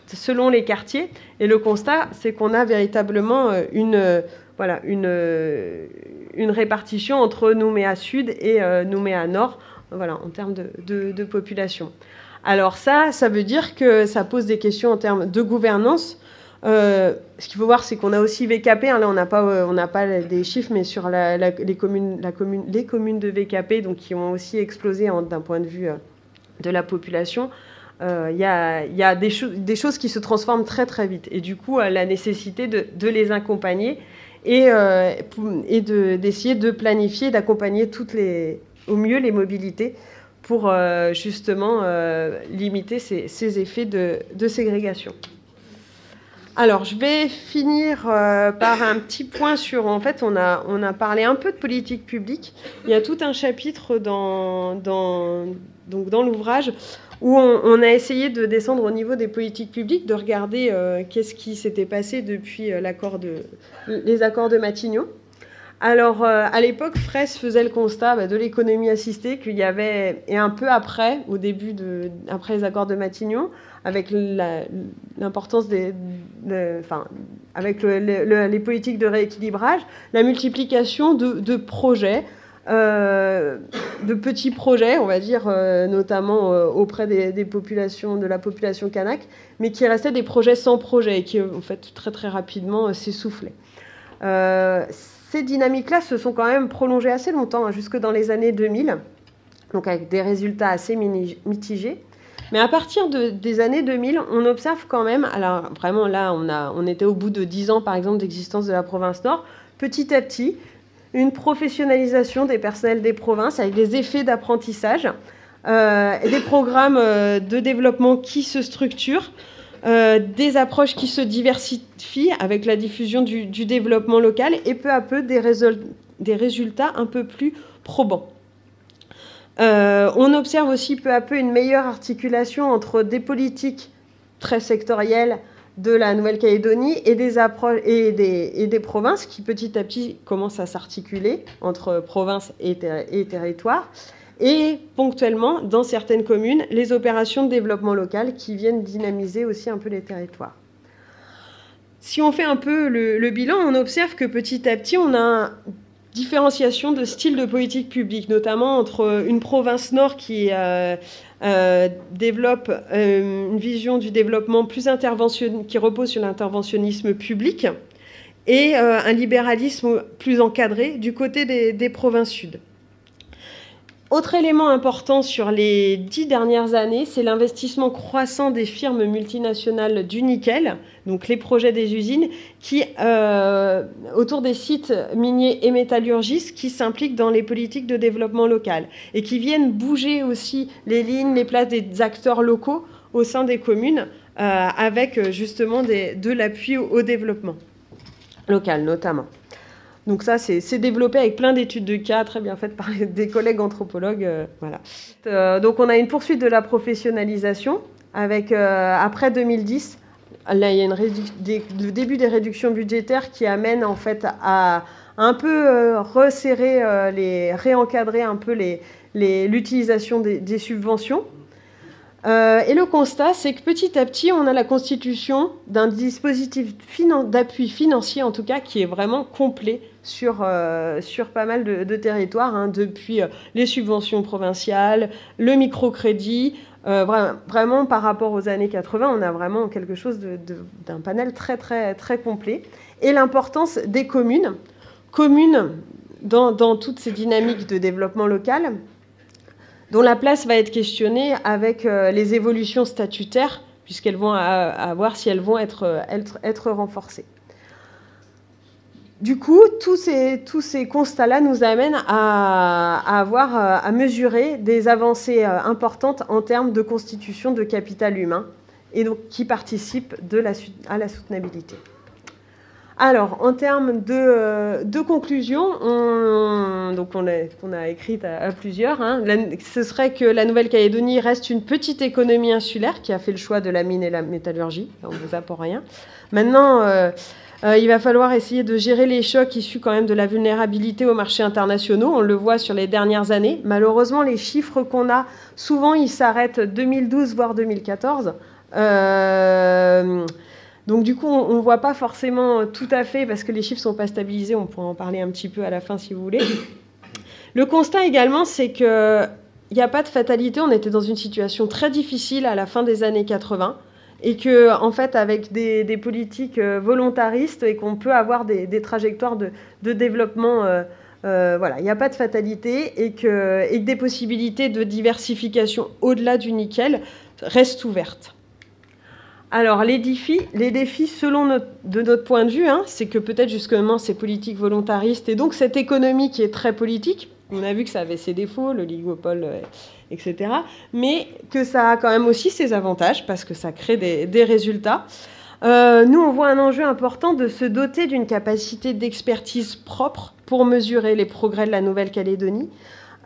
selon les quartiers. Et le constat, c'est qu'on a véritablement une répartition entre Nouméa Sud et Nouméa Nord, en termes de population. Alors ça veut dire que ça pose des questions en termes de gouvernance. Ce qu'il faut voir, c'est qu'on a aussi VKP. Hein, là, on n'a pas des chiffres, mais sur les communes de VKP, donc qui ont aussi explosé d'un point de vue de la population. Il y a des choses qui se transforment très très vite, et du coup, la nécessité de les accompagner et d'essayer de planifier, d'accompagner au mieux les mobilités pour justement limiter ces effets de ségrégation. Alors, je vais finir par un petit point sur... En fait, on a parlé un peu de politique publique. Il y a tout un chapitre dans donc dans l'ouvrage, où on a essayé de descendre au niveau des politiques publiques, de regarder qu'est-ce qui s'était passé depuis les accords de Matignon. Alors, à l'époque, Fraisse faisait le constat de l'économie assistée qu'il y avait, et un peu après, après les accords de Matignon, avec l'importance avec les politiques de rééquilibrage, la multiplication de projets, de petits projets, on va dire, notamment auprès des populations, de la population kanak, mais qui restaient des projets sans projet et qui, en fait, très très rapidement s'essoufflaient. Ces dynamiques-là se sont quand même prolongées assez longtemps, jusque dans les années 2000, donc avec des résultats assez mitigés. Mais à partir des années 2000, on observe quand même, alors vraiment là, on était au bout de 10 ans, par exemple, d'existence de la province Nord, petit à petit, une professionnalisation des personnels des provinces avec des effets d'apprentissage, des programmes de développement qui se structurent, des approches qui se diversifient avec la diffusion du développement local et peu à peu des résultats un peu plus probants. On observe aussi peu à peu une meilleure articulation entre des politiques très sectorielles de la Nouvelle-Calédonie et des provinces qui petit à petit commencent à s'articuler entre provinces et territoires. Et ponctuellement, dans certaines communes, les opérations de développement local qui viennent dynamiser aussi un peu les territoires. Si on fait un peu le bilan, on observe que petit à petit, on a une différenciation de styles de politique publique, notamment entre une province nord qui développe une vision du développement qui repose sur l'interventionnisme public et un libéralisme plus encadré du côté des provinces sud. Autre élément important sur les 10 dernières années, c'est l'investissement croissant des firmes multinationales du nickel, donc les projets des usines, qui, autour des sites miniers et métallurgistes, qui s'impliquent dans les politiques de développement local et qui viennent bouger aussi les lignes, les places des acteurs locaux au sein des communes, avec justement de l'appui au développement local notamment. Donc ça, c'est développé avec plein d'études de cas, très bien faites par des collègues anthropologues. Voilà. Donc on a une poursuite de la professionnalisation, avec, après 2010, là il y a le début des réductions budgétaires qui amènent en fait à un peu réencadrer un peu l'utilisation des subventions. Et le constat, c'est que petit à petit, on a la constitution d'un dispositif d'appui financier, en tout cas, qui est vraiment complet sur pas mal de territoires, depuis les subventions provinciales, le microcrédit. Vraiment, par rapport aux années 80, on a vraiment quelque chose d'un panel très, très, très complet. Et l'importance des communes dans toutes ces dynamiques de développement local, dont la place va être questionnée avec les évolutions statutaires, puisqu'elles vont voir si elles vont être renforcées. Du coup, tous ces constats-là nous amènent à mesurer des avancées importantes en termes de constitution de capital humain, et donc qui participent à la soutenabilité. Alors, en termes de conclusion, qu'on a écrite à plusieurs, ce serait que la Nouvelle-Calédonie reste une petite économie insulaire qui a fait le choix de la mine et la métallurgie. On ne vous apprend rien. Maintenant, il va falloir essayer de gérer les chocs issus quand même de la vulnérabilité aux marchés internationaux. On le voit sur les dernières années. Malheureusement, les chiffres qu'on a, souvent, ils s'arrêtent 2012, voire 2014. Donc du coup, on ne voit pas forcément tout à fait, parce que les chiffres ne sont pas stabilisés, on pourra en parler un petit peu à la fin si vous voulez. Le constat également, c'est qu'il n'y a pas de fatalité, on était dans une situation très difficile à la fin des années 80, et qu'en fait, avec des politiques volontaristes, et qu'on peut avoir des trajectoires de développement, voilà, il n'y a pas de fatalité, et que des possibilités de diversification au-delà du nickel restent ouvertes. Alors, les défis selon de notre point de vue, c'est que peut-être justement ces politiques volontaristes et donc cette économie qui est très politique, on a vu que ça avait ses défauts, l'oligopole, etc., mais que ça a quand même aussi ses avantages parce que ça crée des résultats. Nous, on voit un enjeu important de se doter d'une capacité d'expertise propre pour mesurer les progrès de la Nouvelle-Calédonie,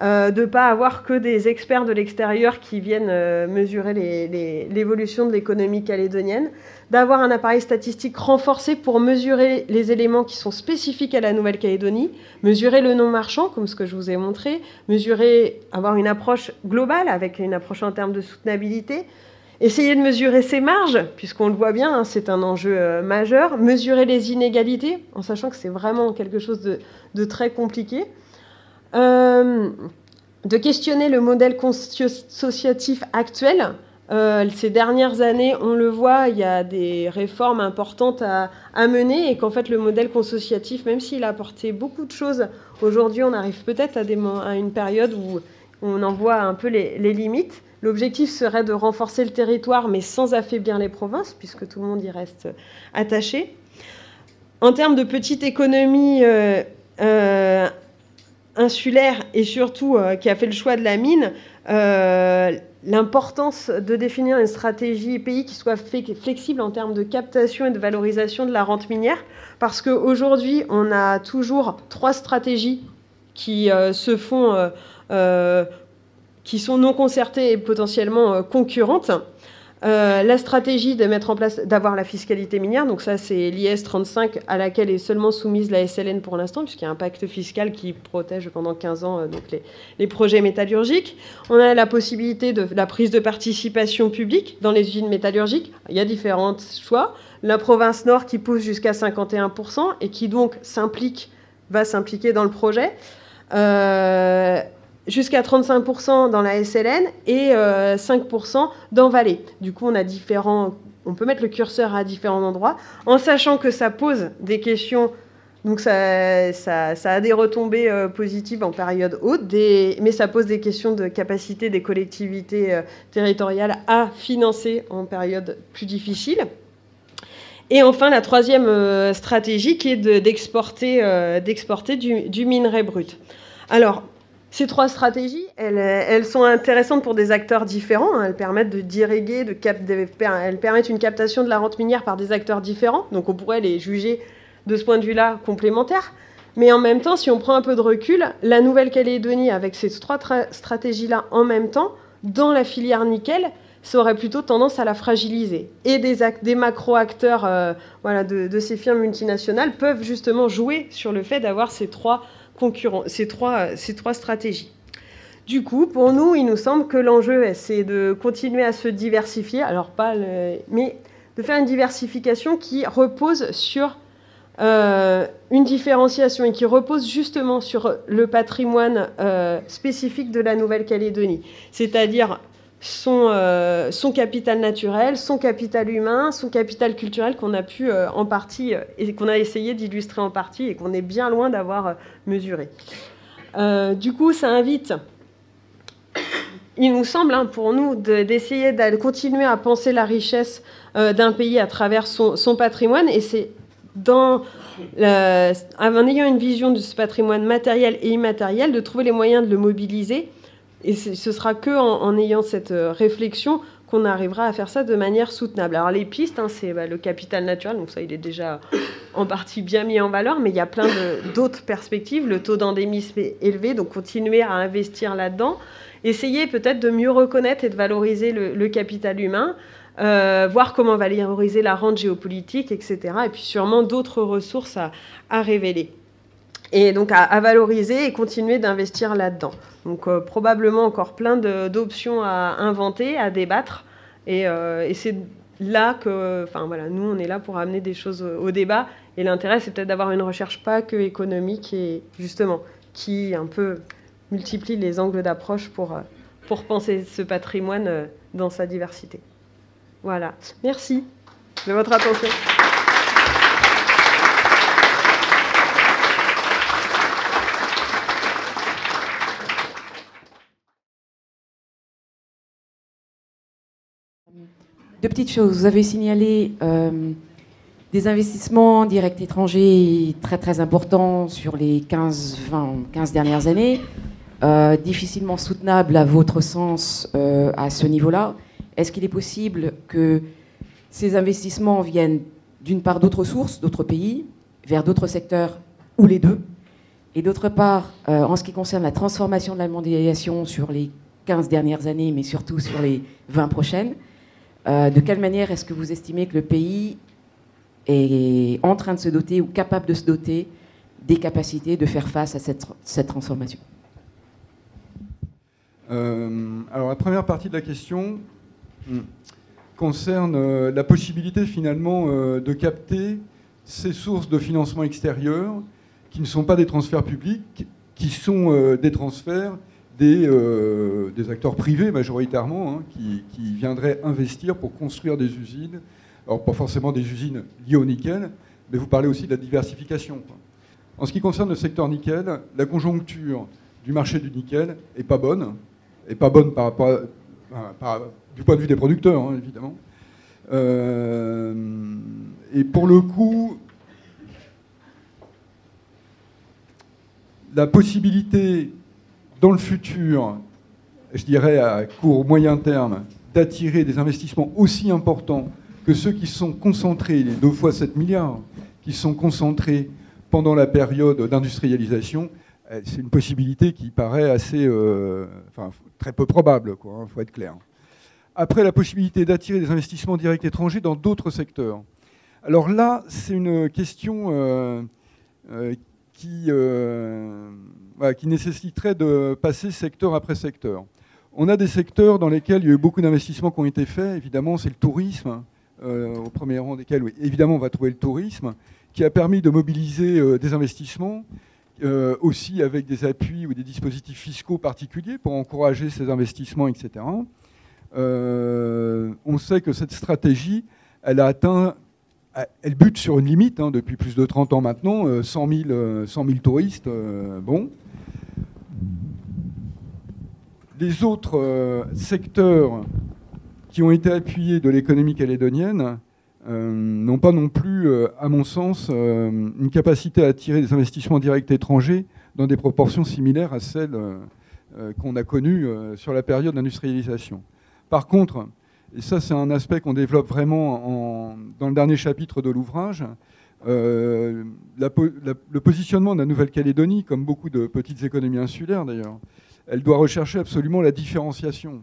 de ne pas avoir que des experts de l'extérieur qui viennent mesurer l'évolution de l'économie calédonienne, d'avoir un appareil statistique renforcé pour mesurer les éléments qui sont spécifiques à la Nouvelle-Calédonie, mesurer le non marchand, comme ce que je vous ai montré, avoir une approche globale avec une approche en termes de soutenabilité, essayer de mesurer ses marges, puisqu'on le voit bien, hein, c'est un enjeu majeur, mesurer les inégalités, en sachant que c'est vraiment quelque chose de très compliqué, de questionner le modèle consociatif actuel. Ces dernières années, on le voit, il y a des réformes importantes à mener et qu'en fait le modèle consociatif, même s'il a apporté beaucoup de choses, aujourd'hui on arrive peut-être à une période où on en voit un peu les limites. L'objectif serait de renforcer le territoire, mais sans affaiblir les provinces, puisque tout le monde y reste attaché. En termes de petite économie insulaire et surtout qui a fait le choix de la mine, l'importance de définir une stratégie pays qui soit flexible en termes de captation et de valorisation de la rente minière, parce qu'aujourd'hui, on a toujours 3 stratégies qui se font... qui sont non concertées et potentiellement concurrentes. La stratégie de mettre en place, d'avoir la fiscalité minière, donc ça c'est l'IS 35 à laquelle est seulement soumise la SLN pour l'instant, puisqu'il y a un pacte fiscal qui protège pendant 15 ans donc les projets métallurgiques. On a la possibilité de la prise de participation publique dans les usines métallurgiques. Il y a différents choix. La province Nord qui pousse jusqu'à 51% et qui donc va s'impliquer dans le projet. Jusqu'à 35% dans la SLN et 5% dans Valais. Du coup, on peut mettre le curseur à différents endroits, en sachant que ça pose des questions, donc ça a des retombées positives en période haute, mais ça pose des questions de capacité des collectivités territoriales à financer en période plus difficile. Et enfin, la troisième stratégie qui est d'exporter du minerai brut. Alors, ces 3 stratégies, elles sont intéressantes pour des acteurs différents. Elles permettent de d'irriguer, elles permettent une captation de la rente minière par des acteurs différents. Donc on pourrait les juger de ce point de vue-là complémentaires. Mais en même temps, si on prend un peu de recul, la Nouvelle-Calédonie, avec ces 3 stratégies-là en même temps, dans la filière nickel, ça aurait plutôt tendance à la fragiliser. Et des macro-acteurs de ces firmes multinationales peuvent justement jouer sur le fait d'avoir ces trois stratégies. Du coup, pour nous, il nous semble que l'enjeu, c'est de continuer à se diversifier, mais de faire une diversification qui repose sur une différenciation et qui repose justement sur le patrimoine spécifique de la Nouvelle-Calédonie, c'est-à-dire son capital naturel, son capital humain, son capital culturel qu'on a pu en partie, et qu'on a essayé d'illustrer en partie et qu'on est bien loin d'avoir mesuré. Du coup, ça invite, il nous semble, pour nous, d'essayer de continuer à penser la richesse d'un pays à travers son patrimoine, et c'est en ayant une vision de ce patrimoine matériel et immatériel, de trouver les moyens de le mobiliser. Et ce sera qu'en ayant cette réflexion qu'on arrivera à faire ça de manière soutenable. Alors les pistes, c'est le capital naturel, donc ça il est déjà en partie bien mis en valeur, mais il y a plein d'autres perspectives. Le taux d'endémisme est élevé, donc continuer à investir là-dedans. Essayer peut-être de mieux reconnaître et de valoriser le capital humain, voir comment valoriser la rente géopolitique, etc. Et puis sûrement d'autres ressources à révéler. Et donc à valoriser et continuer d'investir là-dedans. Donc probablement encore plein d'options à inventer, à débattre. Et c'est là que, nous on est là pour amener des choses au débat. Et l'intérêt c'est peut-être d'avoir une recherche pas que économique et justement qui un peu multiplie les angles d'approche pour penser ce patrimoine dans sa diversité. Voilà. Merci de votre attention. Deux petites choses. Vous avez signalé des investissements directs étrangers très très importants sur les 15 dernières années, difficilement soutenables à votre sens à ce niveau-là. Est-ce qu'il est possible que ces investissements viennent d'une part d'autres sources, d'autres pays, vers d'autres secteurs, ou les deux? Et d'autre part, en ce qui concerne la transformation de la mondialisation sur les 15 dernières années, mais surtout sur les 20 prochaines, de quelle manière est-ce que vous estimez que le pays est en train de se doter ou capable de se doter des capacités de faire face à cette transformation? Alors la première partie de la question concerne la possibilité finalement de capter ces sources de financement extérieur qui ne sont pas des transferts publics, qui sont des transferts des acteurs privés majoritairement, hein, qui viendraient investir pour construire des usines. Alors pas forcément des usines liées au nickel, mais vous parlez aussi de la diversification, quoi. En ce qui concerne le secteur nickel, la conjoncture du marché du nickel est pas bonne par rapport du point de vue des producteurs, hein, évidemment. Et pour le coup, la possibilité dans le futur, je dirais à court, moyen terme, d'attirer des investissements aussi importants que ceux qui sont concentrés, les 2 fois 7 milliards, qui sont concentrés pendant la période d'industrialisation, c'est une possibilité qui paraît assez, très peu probable, quoi, hein, faut être clair. Après, la possibilité d'attirer des investissements directs étrangers dans d'autres secteurs. Alors là, c'est une question qui nécessiterait de passer secteur après secteur. On a des secteurs dans lesquels il y a eu beaucoup d'investissements qui ont été faits. Évidemment, c'est le tourisme, au premier rang desquels, oui, évidemment, on va trouver le tourisme, qui a permis de mobiliser des investissements, aussi avec des appuis ou des dispositifs fiscaux particuliers pour encourager ces investissements, etc. On sait que cette stratégie, elle bute sur une limite, hein, depuis plus de 30 ans maintenant, 100 000 touristes, bon. Les autres secteurs qui ont été appuyés de l'économie calédonienne n'ont pas non plus, à mon sens, une capacité à attirer des investissements directs étrangers dans des proportions similaires à celles qu'on a connues sur la période d'industrialisation. Par contre, et ça c'est un aspect qu'on développe vraiment dans le dernier chapitre de l'ouvrage, le positionnement de la Nouvelle-Calédonie, comme beaucoup de petites économies insulaires d'ailleurs, elle doit rechercher absolument la différenciation.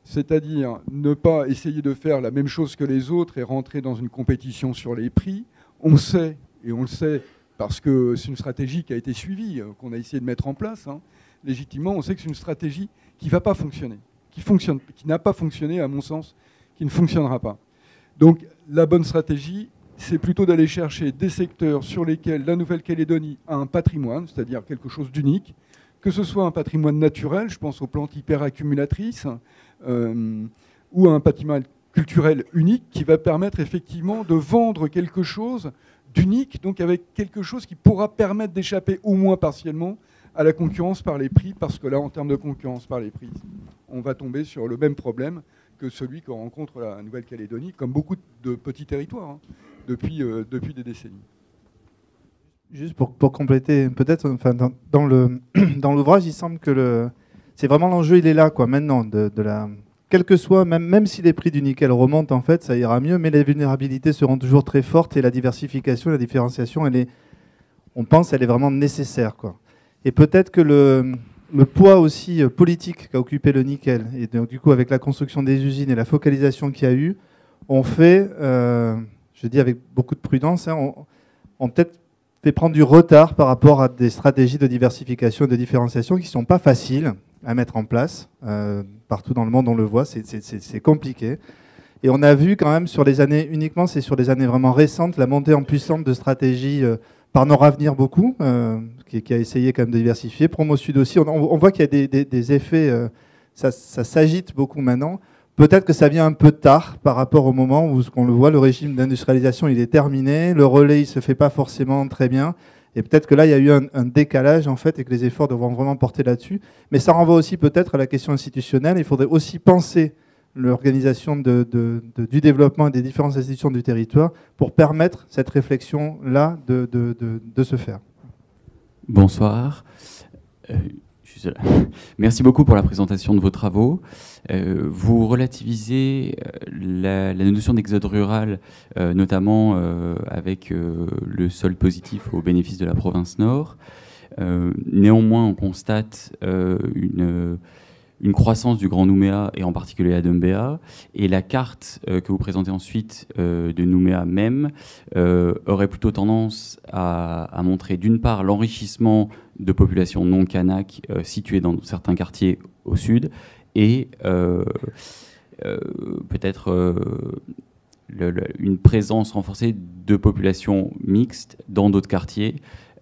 C'est-à-dire ne pas essayer de faire la même chose que les autres et rentrer dans une compétition sur les prix. On sait, et on le sait parce que c'est une stratégie qui a été suivie, qu'on a essayé de mettre en place, hein, légitimement, on sait que c'est une stratégie qui ne va pas fonctionner, qui n'a pas fonctionné à mon sens, qui ne fonctionnera pas. Donc la bonne stratégie, c'est plutôt d'aller chercher des secteurs sur lesquels la Nouvelle-Calédonie a un patrimoine, c'est-à-dire quelque chose d'unique, que ce soit un patrimoine naturel, je pense aux plantes hyperaccumulatrices, ou un patrimoine culturel unique qui va permettre effectivement de vendre quelque chose d'unique, donc avec quelque chose qui pourra permettre d'échapper au moins partiellement à la concurrence par les prix, parce que là, en termes de concurrence par les prix, on va tomber sur le même problème que celui que rencontre la Nouvelle-Calédonie, comme beaucoup de petits territoires, hein, depuis des décennies. Juste pour compléter, peut-être, enfin, dans l'ouvrage, il semble que c'est vraiment l'enjeu, il est là, quoi, maintenant, quel que soit, même si les prix du nickel remontent, en fait, ça ira mieux, mais les vulnérabilités seront toujours très fortes et la diversification, la différenciation, on pense, elle est vraiment nécessaire, quoi. Et peut-être que le poids aussi politique qu'a occupé le nickel, et donc, du coup, avec la construction des usines et la focalisation qu'il y a eu, on fait, je dis avec beaucoup de prudence, hein, on peut-être fait prendre du retard par rapport à des stratégies de diversification et de différenciation qui ne sont pas faciles à mettre en place. Partout dans le monde, on le voit, c'est compliqué. Et on a vu quand même sur les années, uniquement c'est sur les années vraiment récentes, la montée en puissance de stratégies par Noravenir beaucoup, qui a essayé quand même de diversifier. Promo Sud aussi, on voit qu'il y a des effets, ça s'agite beaucoup maintenant. Peut-être que ça vient un peu tard par rapport au moment où, on le voit, le régime d'industrialisation il est terminé, le relais il ne se fait pas forcément très bien, et peut-être que là il y a eu un décalage en fait et que les efforts devront vraiment porter là-dessus. Mais ça renvoie aussi peut-être à la question institutionnelle. Il faudrait aussi penser l'organisation du développement des différentes institutions du territoire pour permettre cette réflexion-là de se faire. Bonsoir. Merci beaucoup pour la présentation de vos travaux. Vous relativisez la notion d'exode rural, notamment avec le solde positif au bénéfice de la province Nord. Néanmoins, on constate une croissance du Grand Nouméa, et en particulier à Doumbéa, et la carte que vous présentez ensuite de Nouméa même aurait plutôt tendance à montrer d'une part l'enrichissement de populations non kanak situées dans certains quartiers au sud, et peut-être une présence renforcée de populations mixtes dans d'autres quartiers.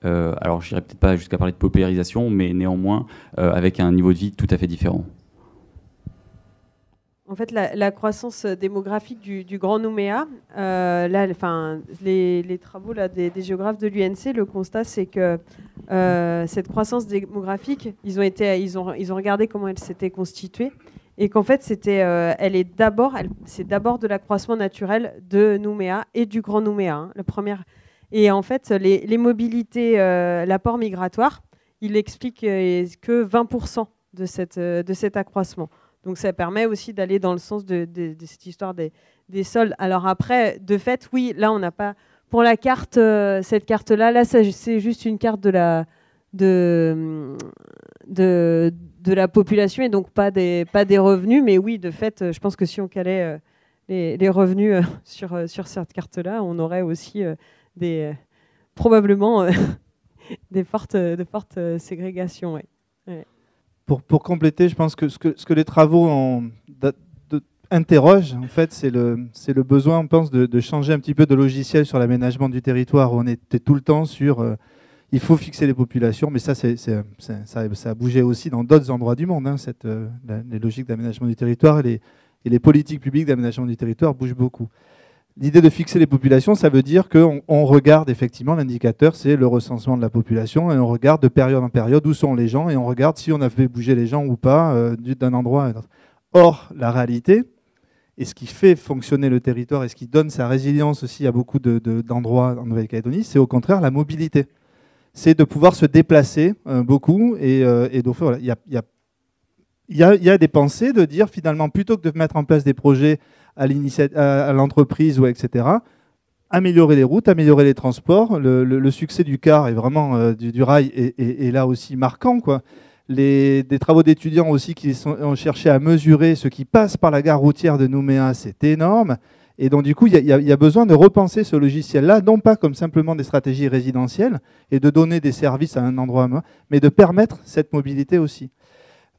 Alors, je n'irai peut-être pas jusqu'à parler de paupérisation, mais néanmoins, avec un niveau de vie tout à fait différent. En fait, la croissance démographique du Grand Nouméa, là, les travaux là, des géographes de l'UNC, le constat, c'est que cette croissance démographique, ils ont regardé comment elle s'était constituée, et qu'en fait, c'est d'abord de l'accroissement naturel de Nouméa et du Grand Nouméa, hein, la première. Et en fait, les mobilités, l'apport migratoire, il explique que 20% de cet accroissement. Donc ça permet aussi d'aller dans le sens de cette histoire des sols. Alors après, de fait, oui, là, on n'a pas... Pour la carte, cette carte-là, c'est juste une carte de la population et donc pas des revenus. Mais oui, de fait, je pense que si on calait les revenus sur cette carte-là, on aurait aussi... probablement de fortes ségrégations. Ouais. Ouais. Pour compléter, je pense que ce que les travaux interrogent, en fait, c'est le besoin, on pense, de changer un petit peu de logiciel sur l'aménagement du territoire, où on était tout le temps sur il faut fixer les populations, mais ça a bougé aussi dans d'autres endroits du monde, hein, les logiques d'aménagement du territoire et les politiques publiques d'aménagement du territoire bougent beaucoup. L'idée de fixer les populations, ça veut dire qu'on regarde effectivement l'indicateur, c'est le recensement de la population, et on regarde de période en période où sont les gens, et on regarde si on a fait bouger les gens ou pas d'un endroit à un autre. Or, la réalité, et ce qui fait fonctionner le territoire, et ce qui donne sa résilience aussi à beaucoup d'endroits en Nouvelle-Calédonie, c'est au contraire la mobilité. C'est de pouvoir se déplacer beaucoup, et donc voilà, il y a des pensées de dire finalement, plutôt que de mettre en place des projets à l'entreprise, etc., améliorer les routes, améliorer les transports. Le succès du car est vraiment du rail est là aussi marquant, quoi. Des travaux d'étudiants aussi qui ont cherché à mesurer ce qui passe par la gare routière de Nouméa, c'est énorme. Et donc du coup, il y a besoin de repenser ce logiciel-là, non pas comme simplement des stratégies résidentielles et de donner des services à un endroit, mais de permettre cette mobilité aussi.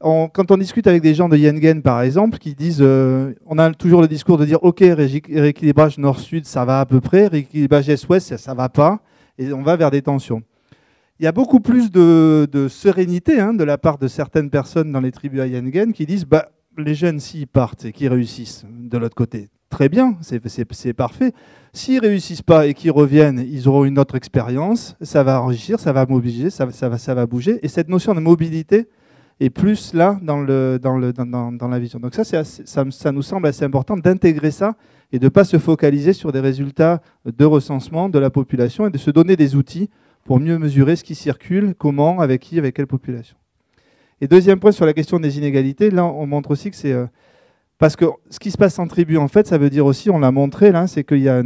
Quand on discute avec des gens de Yengen, par exemple, qui disent, on a toujours le discours de dire, OK, rééquilibrage nord-sud, ça va à peu près, rééquilibrage est-ouest, ça ne va pas, et on va vers des tensions. Il y a beaucoup plus de sérénité de la part de certaines personnes dans les tribus à Yengen qui disent, les jeunes, s'ils partent et qu'ils réussissent de l'autre côté, très bien, c'est parfait. S'ils ne réussissent pas et qu'ils reviennent, ils auront une autre expérience, ça va enrichir, ça va mobiliser, ça va bouger. Et cette notion de mobilité, et plus là dans la vision. Donc ça nous semble assez important d'intégrer ça et de ne pas se focaliser sur des résultats de recensement de la population et de se donner des outils pour mieux mesurer ce qui circule, comment, avec qui, avec quelle population. Et deuxième point sur la question des inégalités, là on montre aussi que c'est... parce que ce qui se passe en tribu, en fait, ça veut dire aussi, on l'a montré là, c'est qu'il y a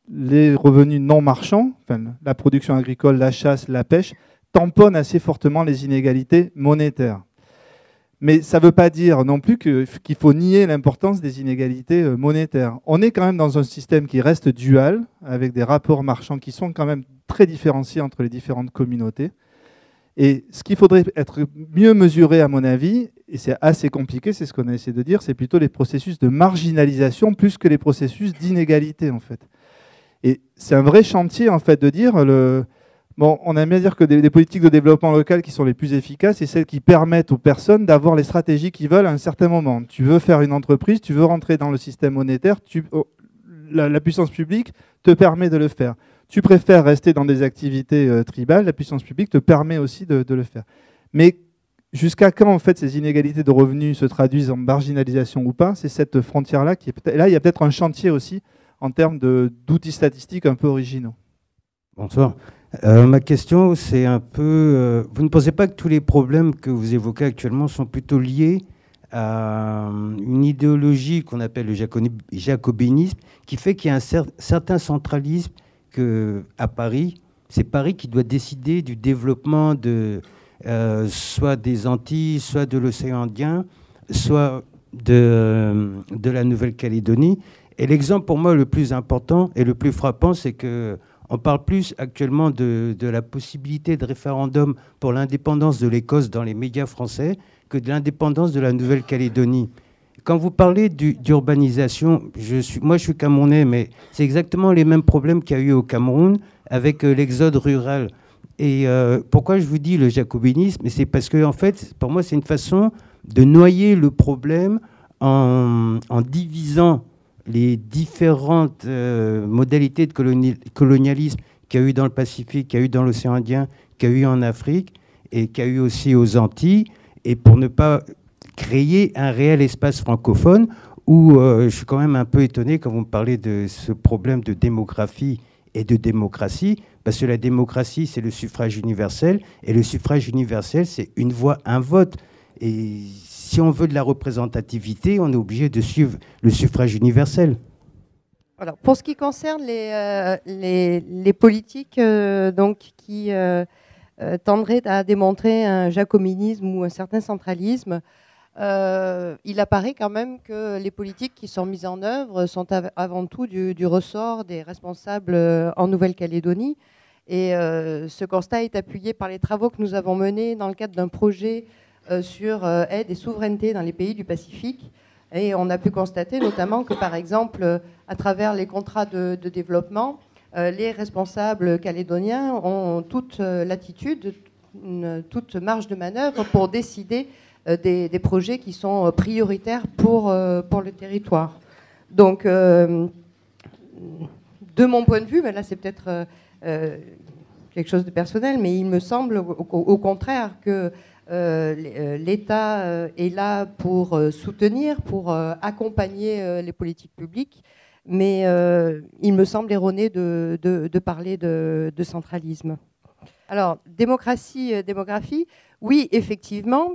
les revenus non marchands, enfin, la production agricole, la chasse, la pêche, tamponne assez fortement les inégalités monétaires. Mais ça ne veut pas dire non plus qu'il faut nier l'importance des inégalités monétaires. On est quand même dans un système qui reste dual, avec des rapports marchands qui sont quand même très différenciés entre les différentes communautés. Et ce qu'il faudrait être mieux mesuré, à mon avis, et c'est assez compliqué, c'est ce qu'on a essayé de dire, c'est plutôt les processus de marginalisation plus que les processus d'inégalité, en fait. Et c'est un vrai chantier, en fait, de dire... Bon, on aime bien dire que des politiques de développement local qui sont les plus efficaces, c'est celles qui permettent aux personnes d'avoir les stratégies qu'ils veulent à un certain moment. Tu veux faire une entreprise, tu veux rentrer dans le système monétaire, la puissance publique te permet de le faire. Tu préfères rester dans des activités tribales, la puissance publique te permet aussi de le faire. Mais jusqu'à quand, en fait, ces inégalités de revenus se traduisent en marginalisation ou pas, c'est cette frontière-là qui est peut-être... Là, il y a peut-être un chantier aussi en termes d'outils statistiques un peu originaux. Bonsoir. Ma question, c'est un peu... vous ne pensez pas que tous les problèmes que vous évoquez actuellement sont plutôt liés à une idéologie qu'on appelle le jacobinisme, qui fait qu'il y a un certain centralisme à Paris, C'est Paris qui doit décider du développement de soit des Antilles, soit de l'océan Indien, soit de la Nouvelle-Calédonie. Et l'exemple pour moi le plus important et le plus frappant, c'est qu'on parle plus actuellement de la possibilité de référendum pour l'indépendance de l'Écosse dans les médias français que de l'indépendance de la Nouvelle-Calédonie. Quand vous parlez d'urbanisation, moi je suis Camerounais, mais c'est exactement les mêmes problèmes qu'il y a eu au Cameroun avec l'exode rural. Et pourquoi je vous dis le jacobinisme? C'est parce que, en fait, pour moi, c'est une façon de noyer le problème en divisant les différentes modalités de colonialisme qu'il y a eu dans le Pacifique, qu'il y a eu dans l'océan Indien, qu'il y a eu en Afrique et qu'il y a eu aussi aux Antilles, et pour ne pas créer un réel espace francophone où je suis quand même un peu étonné quand vous me parlez de ce problème de démographie et de démocratie, parce que la démocratie, c'est le suffrage universel, et le suffrage universel, c'est une voix, un vote. Et si on veut de la représentativité, on est obligé de suivre le suffrage universel. Alors, pour ce qui concerne les politiques donc, qui tendraient à démontrer un jacobinisme ou un certain centralisme, il apparaît quand même que les politiques qui sont mises en œuvre sont avant tout du ressort des responsables en Nouvelle-Calédonie. Et ce constat est appuyé par les travaux que nous avons menés dans le cadre d'un projet sur aide et souveraineté dans les pays du Pacifique. Et on a pu constater notamment que, par exemple, à travers les contrats de développement, les responsables calédoniens ont toute latitude, toute marge de manœuvre pour décider des projets qui sont prioritaires pour le territoire. Donc, de mon point de vue, ben là c'est peut-être quelque chose de personnel, mais il me semble au contraire que l'État est là pour soutenir, pour accompagner les politiques publiques, mais il me semble erroné de parler de centralisme. Alors, démographie, oui, effectivement,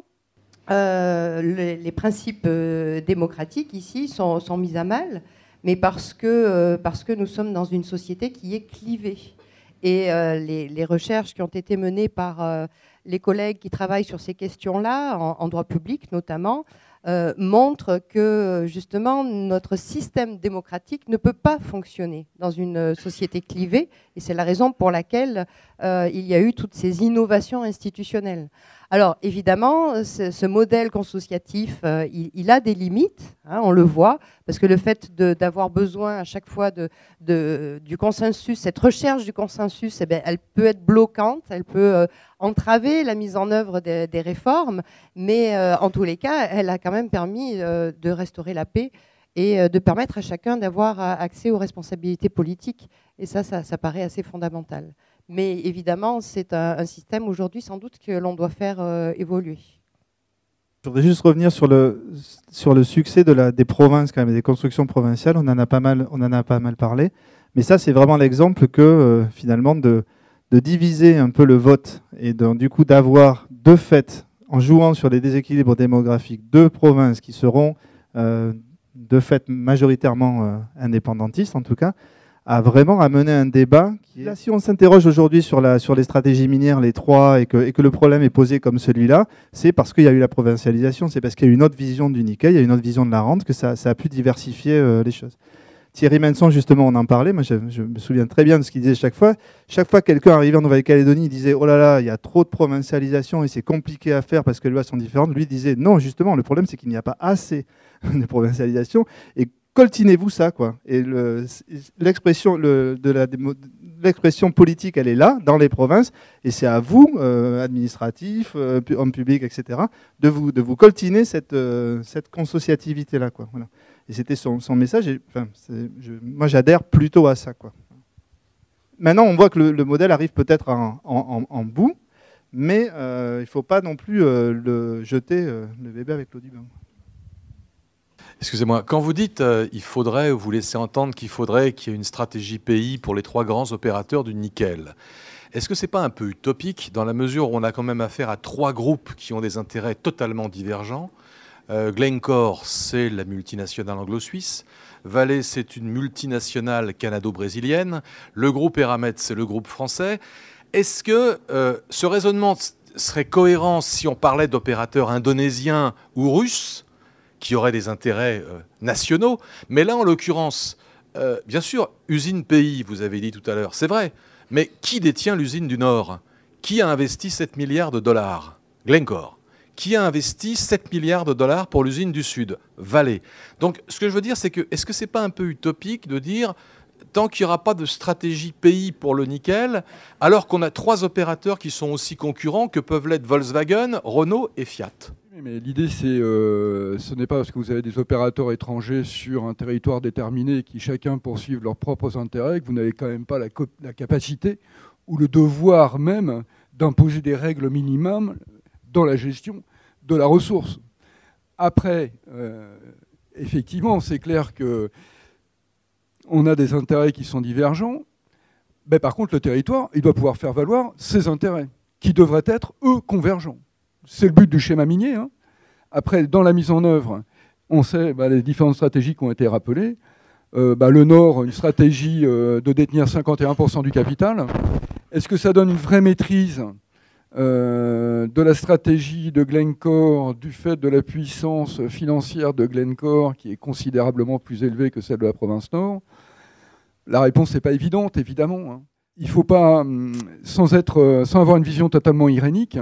les principes démocratiques ici sont mis à mal, mais parce que nous sommes dans une société qui est clivée. Et les recherches qui ont été menées par les collègues qui travaillent sur ces questions-là, en droit public notamment, montrent que justement notre système démocratique ne peut pas fonctionner dans une société clivée, et c'est la raison pour laquelle il y a eu toutes ces innovations institutionnelles. Alors évidemment, ce modèle consociatif, il a des limites, hein, on le voit, parce que le fait d'avoir besoin à chaque fois du consensus, cette recherche du consensus, eh bien, elle peut être bloquante, elle peut entraver la mise en œuvre des réformes, mais en tous les cas, elle a quand même permis de restaurer la paix et de permettre à chacun d'avoir accès aux responsabilités politiques. Et ça paraît assez fondamental. Mais évidemment, c'est un système aujourd'hui sans doute que l'on doit faire évoluer. Je voudrais juste revenir sur le succès des provinces, quand même, des constructions provinciales. On en a pas mal parlé. Mais ça, c'est vraiment l'exemple que, finalement, de diviser un peu le vote et du coup d'avoir, de fait, en jouant sur les déséquilibres démographiques, deux provinces qui seront, de fait, majoritairement indépendantistes, en tout cas, a vraiment amené un débat. Là, si on s'interroge aujourd'hui sur les stratégies minières, les trois, et que le problème est posé comme celui-là, c'est parce qu'il y a eu la provincialisation, c'est parce qu'il y a eu une autre vision du nickel, il y a une autre vision de la rente, que ça a pu diversifier les choses. Thierry Menson, justement, on en parlait. Moi, je me souviens très bien de ce qu'il disait chaque fois. Chaque fois que quelqu'un arrivait en Nouvelle-Calédonie, il disait « Oh là là, il y a trop de provincialisation et c'est compliqué à faire parce que les lois sont différentes. » Lui disait « Non, justement, le problème, c'est qu'il n'y a pas assez de provincialisation. Et coltinez-vous ça, quoi. » Et l'expression politique, elle est là, dans les provinces. Et c'est à vous, administratifs, hommes publics, etc., de vous coltiner cette consociativité-là, quoi. Voilà. Et c'était son message. Et, enfin, moi, j'adhère plutôt à ça, quoi. Maintenant, on voit que le modèle arrive peut-être en bout, mais il ne faut pas non plus jeter le bébé avec l'eau du bain. Excusez-moi, quand vous dites vous laissez entendre qu'il faudrait qu'il y ait une stratégie pays pour les trois grands opérateurs du nickel, est-ce que ce n'est pas un peu utopique dans la mesure où on a quand même affaire à trois groupes qui ont des intérêts totalement divergents? Glencore, c'est la multinationale anglo-suisse. Vale, c'est une multinationale canado-brésilienne. Le groupe Eramet, c'est le groupe français. Est-ce que ce raisonnement serait cohérent si on parlait d'opérateurs indonésiens ou russes qui auraient des intérêts nationaux? Mais là, en l'occurrence, bien sûr, usine pays, vous avez dit tout à l'heure, c'est vrai. Mais qui détient l'usine du Nord? Qui a investi 7 milliards de dollars? Glencore. Qui a investi 7 milliards de dollars pour l'usine du Sud? Vale. Donc, ce que je veux dire, c'est que, est-ce que c'est pas un peu utopique de dire, tant qu'il n'y aura pas de stratégie pays pour le nickel, alors qu'on a 3 opérateurs qui sont aussi concurrents que peuvent l'être Volkswagen, Renault et Fiat? Mais l'idée, ce n'est pas parce que vous avez des opérateurs étrangers sur un territoire déterminé qui chacun poursuivent leurs propres intérêts que vous n'avez quand même pas la capacité ou le devoir même d'imposer des règles minimum dans la gestion de la ressource. Après, effectivement, c'est clair qu'on a des intérêts qui sont divergents. Mais par contre, le territoire, il doit pouvoir faire valoir ses intérêts, qui devraient être, eux, convergents. C'est le but du schéma minier. Hein. Après, dans la mise en œuvre, on sait les différentes stratégies qui ont été rappelées. Le Nord, une stratégie de détenir 51% du capital. Est-ce que ça donne une vraie maîtrise de la stratégie de Glencore, du fait de la puissance financière de Glencore, qui est considérablement plus élevée que celle de la province Nord? La réponse n'est pas évidente, évidemment. Hein. Il ne faut pas, sans avoir une vision totalement irénique,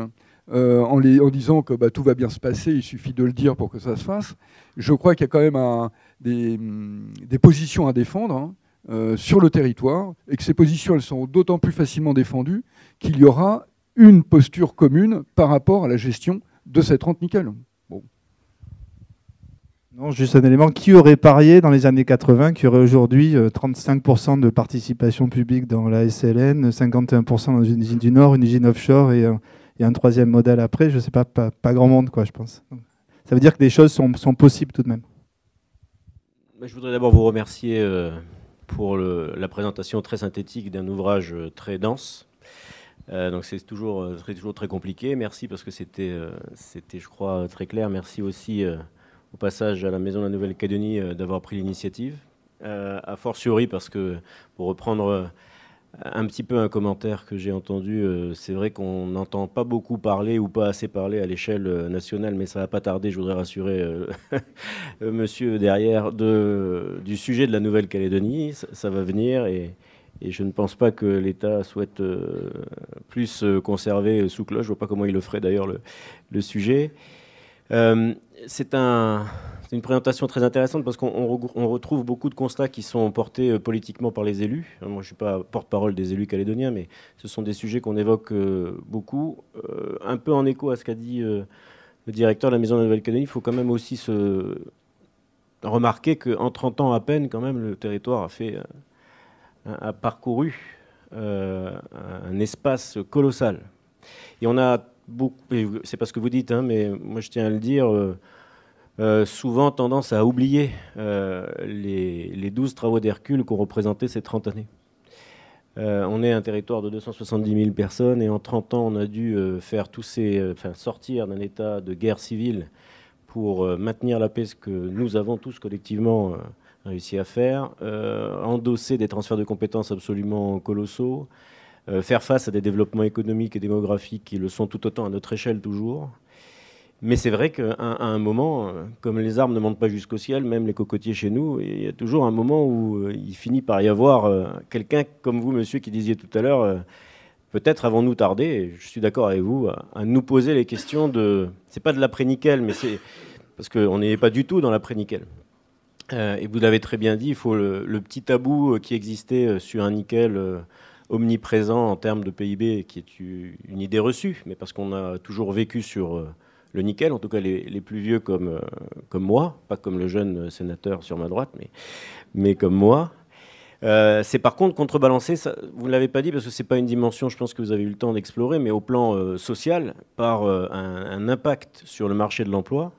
en disant que tout va bien se passer, il suffit de le dire pour que ça se fasse. Je crois qu'il y a quand même des positions à défendre sur le territoire, et que ces positions, elles sont d'autant plus facilement défendues qu'il y aura une posture commune par rapport à la gestion de cette rente nickel. Bon. Non, juste un élément. Qui aurait parié dans les années 80 qu'il y aurait aujourd'hui 35% de participation publique dans la SLN, 51% dans une usine du Nord, une usine offshore et un troisième modèle après? Je ne sais pas grand monde, quoi, je pense. Ça veut dire que des choses sont possibles tout de même. Je voudrais d'abord vous remercier pour la présentation très synthétique d'un ouvrage très dense. Donc c'est toujours très compliqué. Merci parce que c'était, je crois, très clair. Merci aussi au passage à la Maison de la Nouvelle-Calédonie d'avoir pris l'initiative. A fortiori parce que, pour reprendre un petit peu un commentaire que j'ai entendu, c'est vrai qu'on n'entend pas beaucoup parler ou pas assez parler à l'échelle nationale, mais ça va pas tarder, je voudrais rassurer monsieur derrière, du sujet de la Nouvelle-Calédonie. Ça va venir et je ne pense pas que l'État souhaite plus conserver sous cloche. Je ne vois pas comment il le ferait d'ailleurs le sujet. C'est une présentation très intéressante parce qu'on retrouve beaucoup de constats qui sont portés politiquement par les élus. Moi, je ne suis pas porte-parole des élus calédoniens, mais ce sont des sujets qu'on évoque beaucoup. Un peu en écho à ce qu'a dit le directeur de la Maison de la Nouvelle-Calédonie, il faut quand même aussi se remarquer qu'en 30 ans à peine, quand même, le territoire a parcouru un espace colossal. Et on a beaucoup, c'est pas ce que vous dites, hein, mais moi je tiens à le dire, souvent tendance à oublier les 12 travaux d'Hercule qu'ont représenté ces 30 années. On est un territoire de 270 000 personnes et en 30 ans on a dû faire sortir d'un état de guerre civile pour maintenir la paix, ce que nous avons tous collectivement réussi à faire, endosser des transferts de compétences absolument colossaux, faire face à des développements économiques et démographiques qui le sont tout autant à notre échelle toujours. Mais c'est vrai qu'à un moment, comme les arbres ne montent pas jusqu'au ciel, même les cocotiers chez nous, il y a toujours un moment où il finit par y avoir quelqu'un comme vous, monsieur, qui disiez tout à l'heure, peut-être avons-nous tardé, et je suis d'accord avec vous, à nous poser les questions de... C'est pas de l'après-nickel, mais c'est... Parce qu'on n'est pas du tout dans l'après-nickel. Et vous l'avez très bien dit, il faut le petit tabou qui existait sur un nickel omniprésent en termes de PIB, qui est une idée reçue, mais parce qu'on a toujours vécu sur le nickel, en tout cas les plus vieux comme moi, pas comme le jeune sénateur sur ma droite, mais comme moi. C'est par contre contrebalancé, ça, vous ne l'avez pas dit parce que ce n'est pas une dimension, je pense que vous avez eu le temps d'explorer, mais au plan social, par un impact sur le marché de l'emploi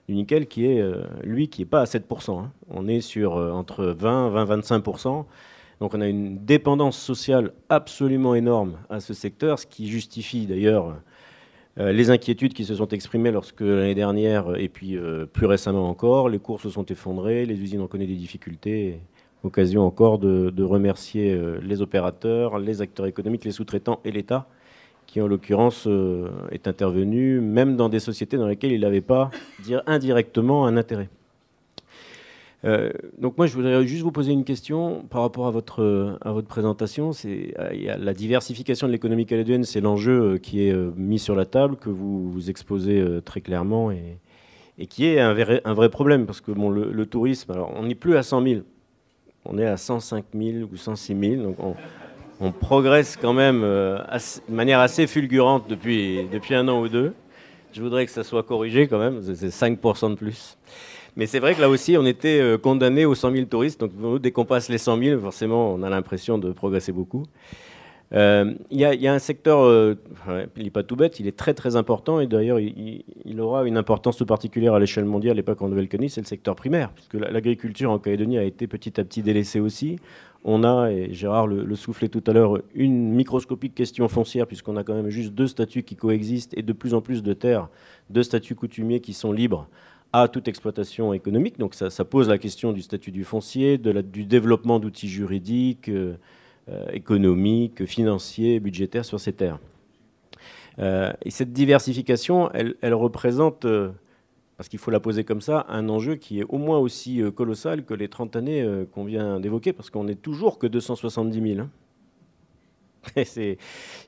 du nickel qui est, lui, qui n'est pas à 7%. Hein. On est sur entre 20-25%. Donc on a une dépendance sociale absolument énorme à ce secteur, ce qui justifie d'ailleurs les inquiétudes qui se sont exprimées lorsque l'année dernière, et puis plus récemment encore, les cours se sont effondrés, les usines ont connu des difficultés. Occasion encore de remercier les opérateurs, les acteurs économiques, les sous-traitants et l'État, qui en l'occurrence est intervenu, même dans des sociétés dans lesquelles il n'avait pas, dire indirectement, un intérêt. Donc moi, je voudrais juste vous poser une question par rapport à votre présentation. La diversification de l'économie calédonienne, c'est l'enjeu qui est mis sur la table, que vous exposez très clairement, et qui est un vrai problème, parce que bon, le tourisme, alors on n'est plus à 100 000, on est à 105 000 ou 106 000, donc on progresse quand même de manière assez fulgurante depuis un an ou deux. Je voudrais que ça soit corrigé quand même, c'est 5% de plus. Mais c'est vrai que là aussi, on était condamné aux 100 000 touristes. Donc dès qu'on passe les 100 000, forcément, on a l'impression de progresser beaucoup. Il y a un secteur, il n'est pas tout bête, il est très très important. Et d'ailleurs, il aura une importance tout particulière à l'échelle mondiale et pas qu'en Nouvelle-Calédonie, c'est le secteur primaire. Puisque l'agriculture en Calédonie a été petit à petit délaissée aussi. On a, et Gérard le soufflait tout à l'heure, une microscopique question foncière, puisqu'on a quand même juste 2 statuts qui coexistent et de plus en plus de terres, 2 statuts coutumiers qui sont libres à toute exploitation économique. Donc ça pose la question du statut du foncier, du développement d'outils juridiques, économiques, financiers, budgétaires sur ces terres. Et cette diversification, elle représente, parce qu'il faut la poser comme ça, un enjeu qui est au moins aussi colossal que les 30 années qu'on vient d'évoquer, parce qu'on n'est toujours que 270 000. Hein. Il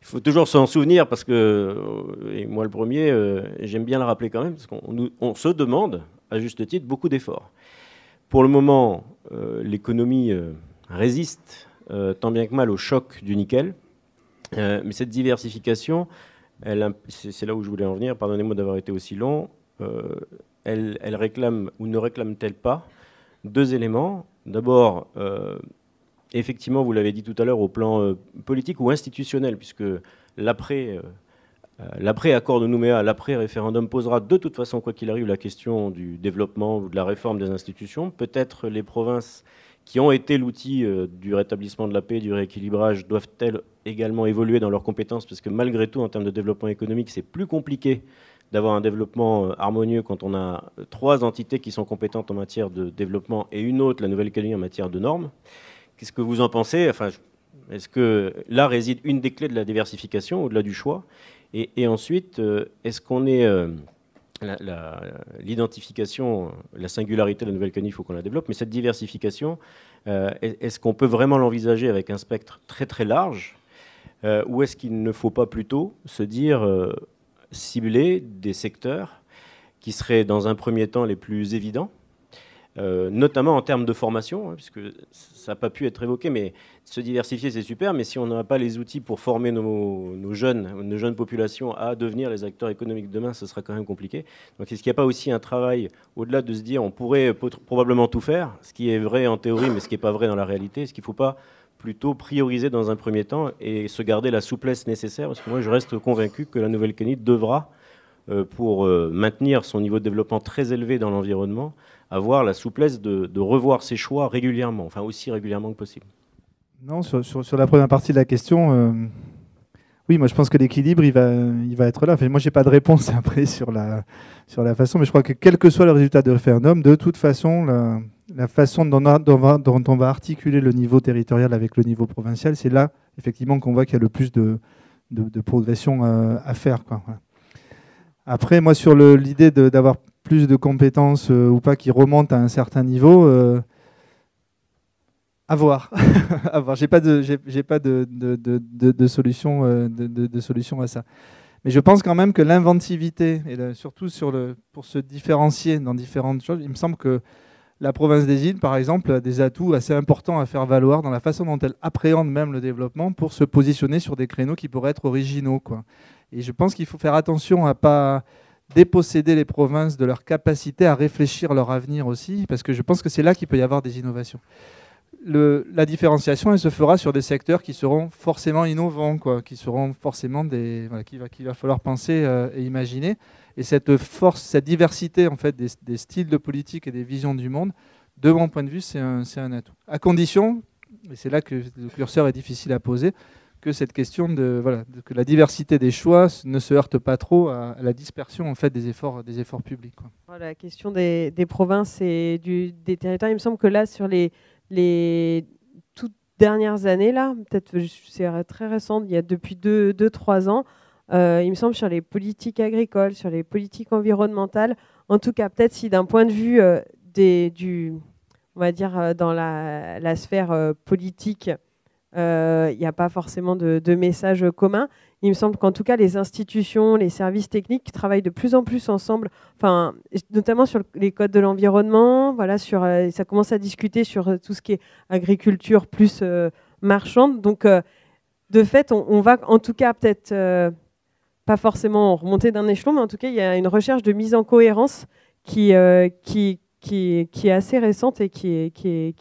faut toujours s'en souvenir parce que, et moi le premier, j'aime bien le rappeler quand même, parce qu'on se demande, à juste titre, beaucoup d'efforts. Pour le moment, l'économie résiste tant bien que mal au choc du nickel, mais cette diversification, c'est là où je voulais en venir, pardonnez-moi d'avoir été aussi long, elle réclame ou ne réclame-t-elle pas 2 éléments. D'abord, effectivement, vous l'avez dit tout à l'heure, au plan politique ou institutionnel, puisque l'après-accord de Nouméa, l'après-référendum posera de toute façon, quoi qu'il arrive, la question du développement ou de la réforme des institutions. Peut-être les provinces qui ont été l'outil du rétablissement de la paix, du rééquilibrage, doivent-elles également évoluer dans leurs compétences, parce que malgré tout, en termes de développement économique, c'est plus compliqué d'avoir un développement harmonieux quand on a 3 entités qui sont compétentes en matière de développement et une autre, la Nouvelle-Calédonie, en matière de normes. Qu'est-ce que vous en pensez? Enfin, est-ce que là réside une des clés de la diversification, au-delà du choix? Et ensuite, est-ce qu'on est... l'identification, la singularité de la Nouvelle-Calédonie, il faut qu'on la développe, mais cette diversification, est-ce qu'on peut vraiment l'envisager avec un spectre très très large, ou est-ce qu'il ne faut pas plutôt se dire cibler des secteurs qui seraient dans un premier temps les plus évidents, notamment en termes de formation, hein, puisque ça n'a pas pu être évoqué, mais se diversifier, c'est super, mais si on n'a pas les outils pour former nos jeunes populations à devenir les acteurs économiques de demain, ce sera quand même compliqué. Donc est-ce qu'il n'y a pas aussi un travail, au-delà de se dire on pourrait probablement tout faire, ce qui est vrai en théorie, mais ce qui n'est pas vrai dans la réalité, est-ce qu'il ne faut pas plutôt prioriser dans un premier temps et se garder la souplesse nécessaire? Parce que moi, je reste convaincu que la Nouvelle-Calédonie devra, pour maintenir son niveau de développement très élevé dans l'environnement, avoir la souplesse de revoir ses choix régulièrement, enfin aussi régulièrement que possible. Non, sur la première partie de la question, oui, moi je pense que l'équilibre, il va être là. Enfin, moi, j'ai pas de réponse après sur la façon, mais je crois que quel que soit le résultat de référendum, de toute façon, la façon dont on va articuler le niveau territorial avec le niveau provincial, c'est là, effectivement, qu'on voit qu'il y a le plus de progression à faire, quoi. Voilà. Après, moi, sur l'idée d'avoir plus de compétences ou pas qui remontent à un certain niveau, à voir. À voir. J'ai pas de solution à ça. Mais je pense quand même que l'inventivité, et surtout pour se différencier dans différentes choses, il me semble que la province des îles, par exemple, a des atouts assez importants à faire valoir dans la façon dont elle appréhende même le développement pour se positionner sur des créneaux qui pourraient être originaux, quoi. Et je pense qu'il faut faire attention à ne pas déposséder les provinces de leur capacité à réfléchir leur avenir aussi, parce que je pense que c'est là qu'il peut y avoir des innovations. La différenciation, elle se fera sur des secteurs qui seront forcément innovants, quoi, qui seront forcément qu'il va falloir penser et imaginer. Et cette force, cette diversité en fait, des styles de politique et des visions du monde, de mon point de vue, c'est un atout. À condition, et c'est là que le curseur est difficile à poser, que cette question que la diversité des choix ne se heurte pas trop à la dispersion en fait des efforts publics, quoi. Voilà, la question des provinces et des territoires, il me semble que là, sur les toutes dernières années, là, peut-être c'est très récent, il y a depuis 2-3 ans, il me semble sur les politiques agricoles, sur les politiques environnementales, en tout cas peut-être si d'un point de vue on va dire dans la sphère politique, il n'y a pas forcément de message commun. Il me semble qu'en tout cas, les institutions, les services techniques travaillent de plus en plus ensemble, notamment sur les codes de l'environnement. Voilà, ça commence à discuter sur tout ce qui est agriculture plus marchande. Donc, de fait, on va en tout cas peut-être pas forcément remonter d'un échelon, mais en tout cas, il y a une recherche de mise en cohérence qui est assez récente et qui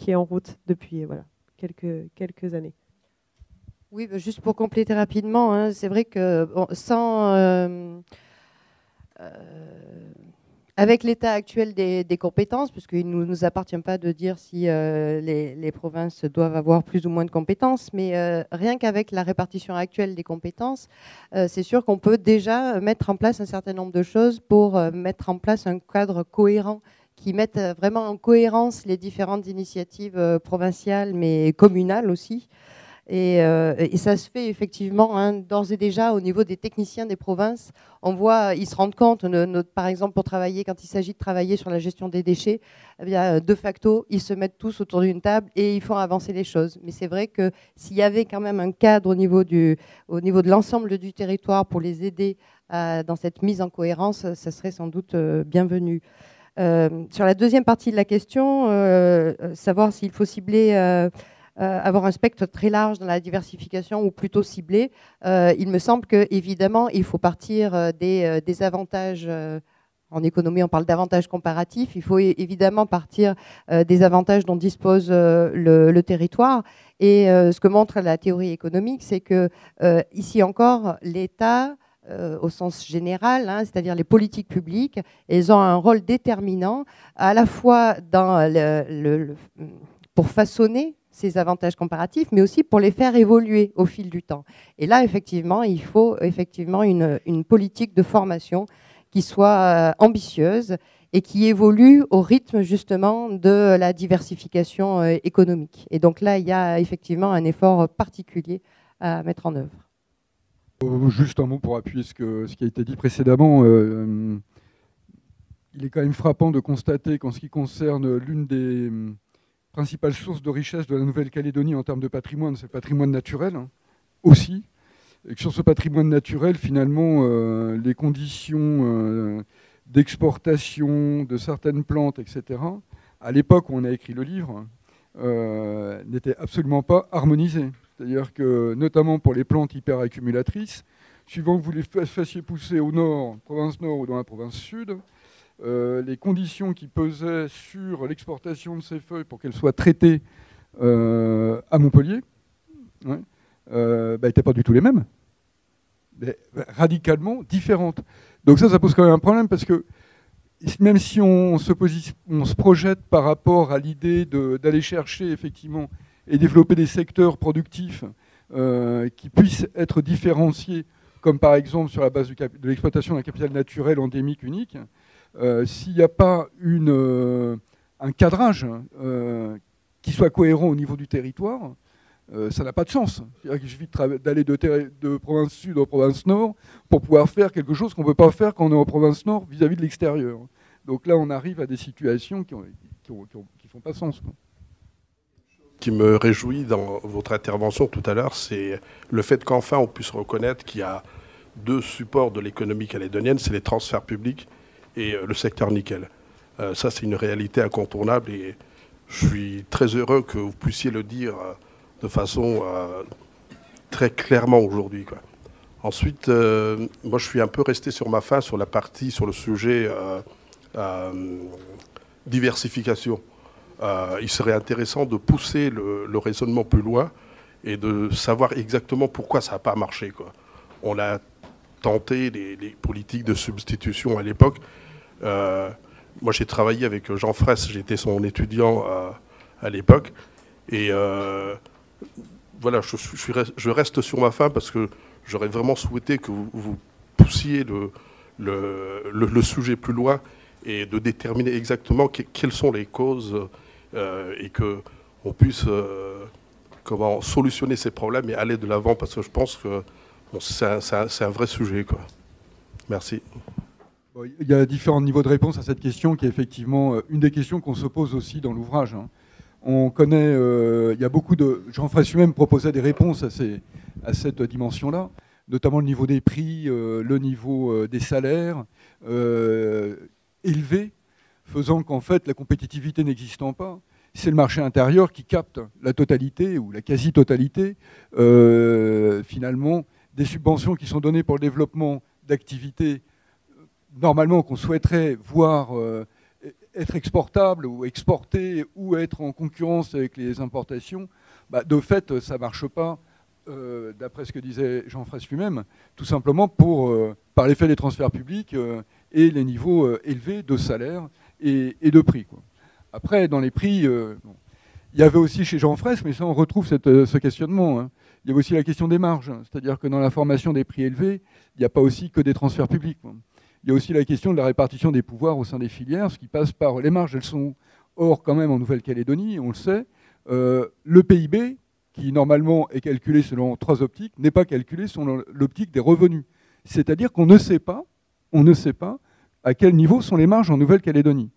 est en route depuis quelques années. Oui, juste pour compléter rapidement, hein, c'est vrai que avec l'état actuel des compétences, puisqu'il ne nous appartient pas de dire si les provinces doivent avoir plus ou moins de compétences, mais rien qu'avec la répartition actuelle des compétences, c'est sûr qu'on peut déjà mettre en place un certain nombre de choses pour mettre en place un cadre cohérent qui mette vraiment en cohérence les différentes initiatives provinciales, mais communales aussi. Et ça se fait effectivement hein, d'ores et déjà au niveau des techniciens des provinces. On voit, ils se rendent compte, par exemple, quand il s'agit de travailler sur la gestion des déchets, eh bien, de facto, ils se mettent tous autour d'une table et ils font avancer les choses. Mais c'est vrai que s'il y avait quand même un cadre au niveau de l'ensemble du territoire pour les aider dans cette mise en cohérence, ça serait sans doute bienvenu. Sur la deuxième partie de la question, savoir s'il faut cibler... avoir un spectre très large dans la diversification ou plutôt ciblé, il me semble qu'évidemment, il faut partir des avantages. En économie, on parle d'avantages comparatifs. Il faut évidemment partir des avantages dont dispose le territoire. Et ce que montre la théorie économique, c'est que ici encore, l'État, au sens général, hein, c'est-à-dire les politiques publiques, elles ont un rôle déterminant à la fois pour façonner ces avantages comparatifs, mais aussi pour les faire évoluer au fil du temps. Et là, effectivement, il faut effectivement une politique de formation qui soit ambitieuse et qui évolue au rythme justement de la diversification économique. Et donc là, il y a effectivement un effort particulier à mettre en œuvre. Juste un mot pour appuyer ce qui a été dit précédemment. Il est quand même frappant de constater qu'en ce qui concerne l'une des principale source de richesse de la Nouvelle-Calédonie en termes de patrimoine, c'est le patrimoine naturel aussi. Et que sur ce patrimoine naturel, finalement, les conditions d'exportation de certaines plantes, etc., à l'époque où on a écrit le livre, n'étaient absolument pas harmonisées. C'est-à-dire que, notamment pour les plantes hyperaccumulatrices, suivant que vous les fassiez pousser au nord, province nord ou dans la province sud, les conditions qui pesaient sur l'exportation de ces feuilles pour qu'elles soient traitées à Montpellier n'étaient pas du tout les mêmes, mais radicalement différentes. Donc ça pose quand même un problème parce que même si on se projette par rapport à l'idée d'aller chercher effectivement et développer des secteurs productifs qui puissent être différenciés, comme par exemple sur la base de l'exploitation d'un capital naturel endémique unique, s'il n'y a pas un cadrage qui soit cohérent au niveau du territoire, ça n'a pas de sens. C'est-à-dire qu'il suffit d'aller de province sud en province nord pour pouvoir faire quelque chose qu'on ne peut pas faire quand on est en province nord vis-à-vis de l'extérieur. Donc là, on arrive à des situations qui ne font pas sens. Ce qui me réjouit dans votre intervention tout à l'heure, c'est le fait qu'enfin on puisse reconnaître qu'il y a deux supports de l'économie calédonienne, c'est les transferts publics et le secteur nickel. Ça, c'est une réalité incontournable et je suis très heureux que vous puissiez le dire de façon très clairement aujourd'hui, quoi. Ensuite, moi, je suis un peu resté sur ma faim sur le sujet diversification. Il serait intéressant de pousser le raisonnement plus loin et de savoir exactement pourquoi ça n'a pas marché, quoi. On a tenté les politiques de substitution à l'époque. Moi, j'ai travaillé avec Jean Fraisse, j'étais son étudiant à l'époque. Et voilà, je reste sur ma faim parce que j'aurais vraiment souhaité que vous poussiez le sujet plus loin et de déterminer exactement quelles sont les causes et qu'on puisse comment solutionner ces problèmes et aller de l'avant, parce que je pense que bon, c'est un vrai sujet, quoi. Merci. Il y a différents niveaux de réponse à cette question qui est effectivement une des questions qu'on se pose aussi dans l'ouvrage, hein. On connaît, il y a beaucoup de... Jean Fraisse lui-même proposait des réponses à cette dimension-là, notamment le niveau des prix, le niveau des salaires élevés, faisant qu'en fait la compétitivité n'existant pas, c'est le marché intérieur qui capte la totalité ou la quasi-totalité, finalement, des subventions qui sont données pour le développement d'activités normalement qu'on souhaiterait voir être exportables ou exportées ou être en concurrence avec les importations. Bah, de fait, ça ne marche pas, d'après ce que disait Jean Fraisse lui-même, tout simplement par l'effet des transferts publics et les niveaux élevés de salaire et de prix, quoi. Après, dans les prix, il y avait aussi chez Jean Fraisse, mais ça on retrouve ce questionnement, hein. Il y avait aussi la question des marges, c'est-à-dire que dans la formation des prix élevés, il n'y a pas aussi que des transferts publics, quoi. Il y a aussi la question de la répartition des pouvoirs au sein des filières, ce qui passe par les marges. Elles sont hors quand même en Nouvelle-Calédonie, on le sait. Le PIB, qui normalement est calculé selon 3 optiques, n'est pas calculé selon l'optique des revenus. C'est-à-dire qu'on ne sait pas à quel niveau sont les marges en Nouvelle-Calédonie.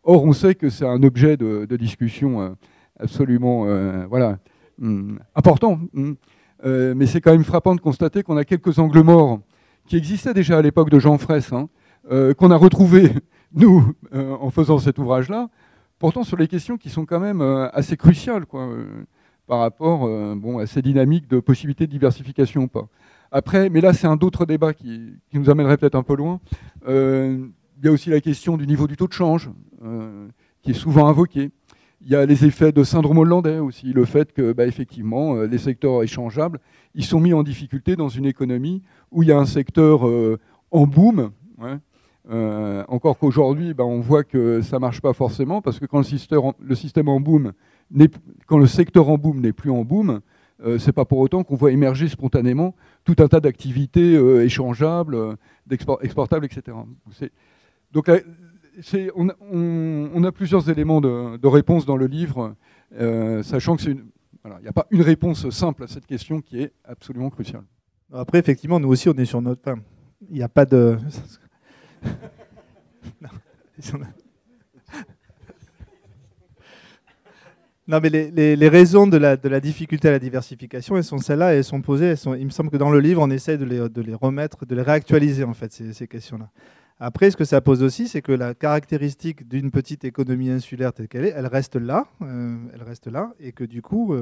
Or, on sait que c'est un objet de discussion absolument important. Mais c'est quand même frappant de constater qu'on a quelques angles morts qui existaient déjà à l'époque de Jean Fraisse, hein, qu'on a retrouvés, nous, en faisant cet ouvrage-là, pourtant sur les questions qui sont quand même assez cruciales, quoi, par rapport à ces dynamiques de possibilités de diversification ou pas. Après, mais là, c'est un autre débat qui nous amènerait peut-être un peu loin. Il y a aussi la question du niveau du taux de change, qui est souvent invoqué. Il y a les effets de syndrome hollandais aussi, le fait que, effectivement, les secteurs échangeables, ils sont mis en difficulté dans une économie où il y a un secteur en boom, ouais. Encore qu'aujourd'hui, on voit que ça ne marche pas forcément, parce que quand le système en boom, quand le secteur en boom n'est plus en boom, ce n'est pas pour autant qu'on voit émerger spontanément tout un tas d'activités échangeables, exportables, etc. Donc on a plusieurs éléments de réponse dans le livre, sachant que il n'y a pas une réponse simple à cette question qui est absolument cruciale. Après, effectivement, nous aussi, on est sur notre... Enfin, il n'y a pas de... Non, mais les raisons de la difficulté à la diversification, elles sont celles-là, et elles sont posées. Il me semble que dans le livre, on essaie de les remettre, de les réactualiser, en fait, ces questions-là. Après, ce que ça pose aussi, c'est que la caractéristique d'une petite économie insulaire telle qu'elle est, elle reste là, et que du coup,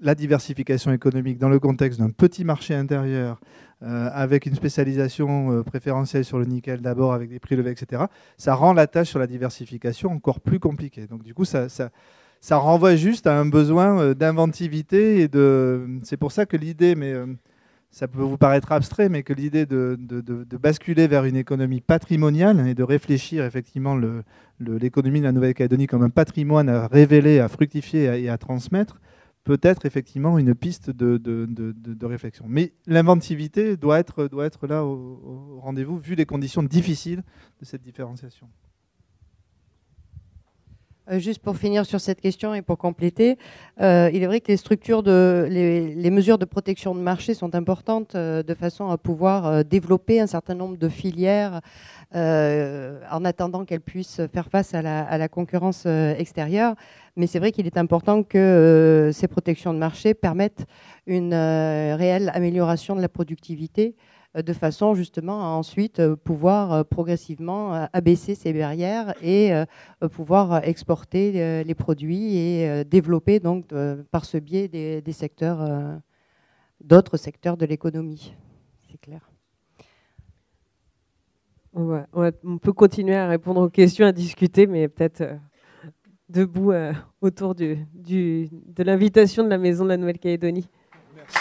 la diversification économique dans le contexte d'un petit marché intérieur, avec une spécialisation préférentielle sur le nickel d'abord, avec des prix élevés, etc., ça rend la tâche sur la diversification encore plus compliquée. Donc du coup, ça renvoie juste à un besoin d'inventivité, c'est pour ça que l'idée, mais ça peut vous paraître abstrait, mais que l'idée de basculer vers une économie patrimoniale et de réfléchir effectivement l'économie de la Nouvelle-Calédonie comme un patrimoine à révéler, à fructifier et à transmettre, peut être effectivement une piste de réflexion. Mais l'inventivité doit être là au rendez-vous, vu les conditions difficiles de cette différenciation. Juste pour finir sur cette question et pour compléter, il est vrai que les structures, les mesures de protection de marché sont importantes de façon à pouvoir développer un certain nombre de filières en attendant qu'elles puissent faire face à la concurrence extérieure. Mais c'est vrai qu'il est important que ces protections de marché permettent une réelle amélioration de la productivité, de façon justement à ensuite pouvoir progressivement abaisser ces barrières et pouvoir exporter les produits et développer donc par ce biais des secteurs, d'autres secteurs de l'économie. C'est clair. On peut continuer à répondre aux questions, à discuter, mais peut-être debout autour de l'invitation de la Maison de la Nouvelle-Calédonie. Merci.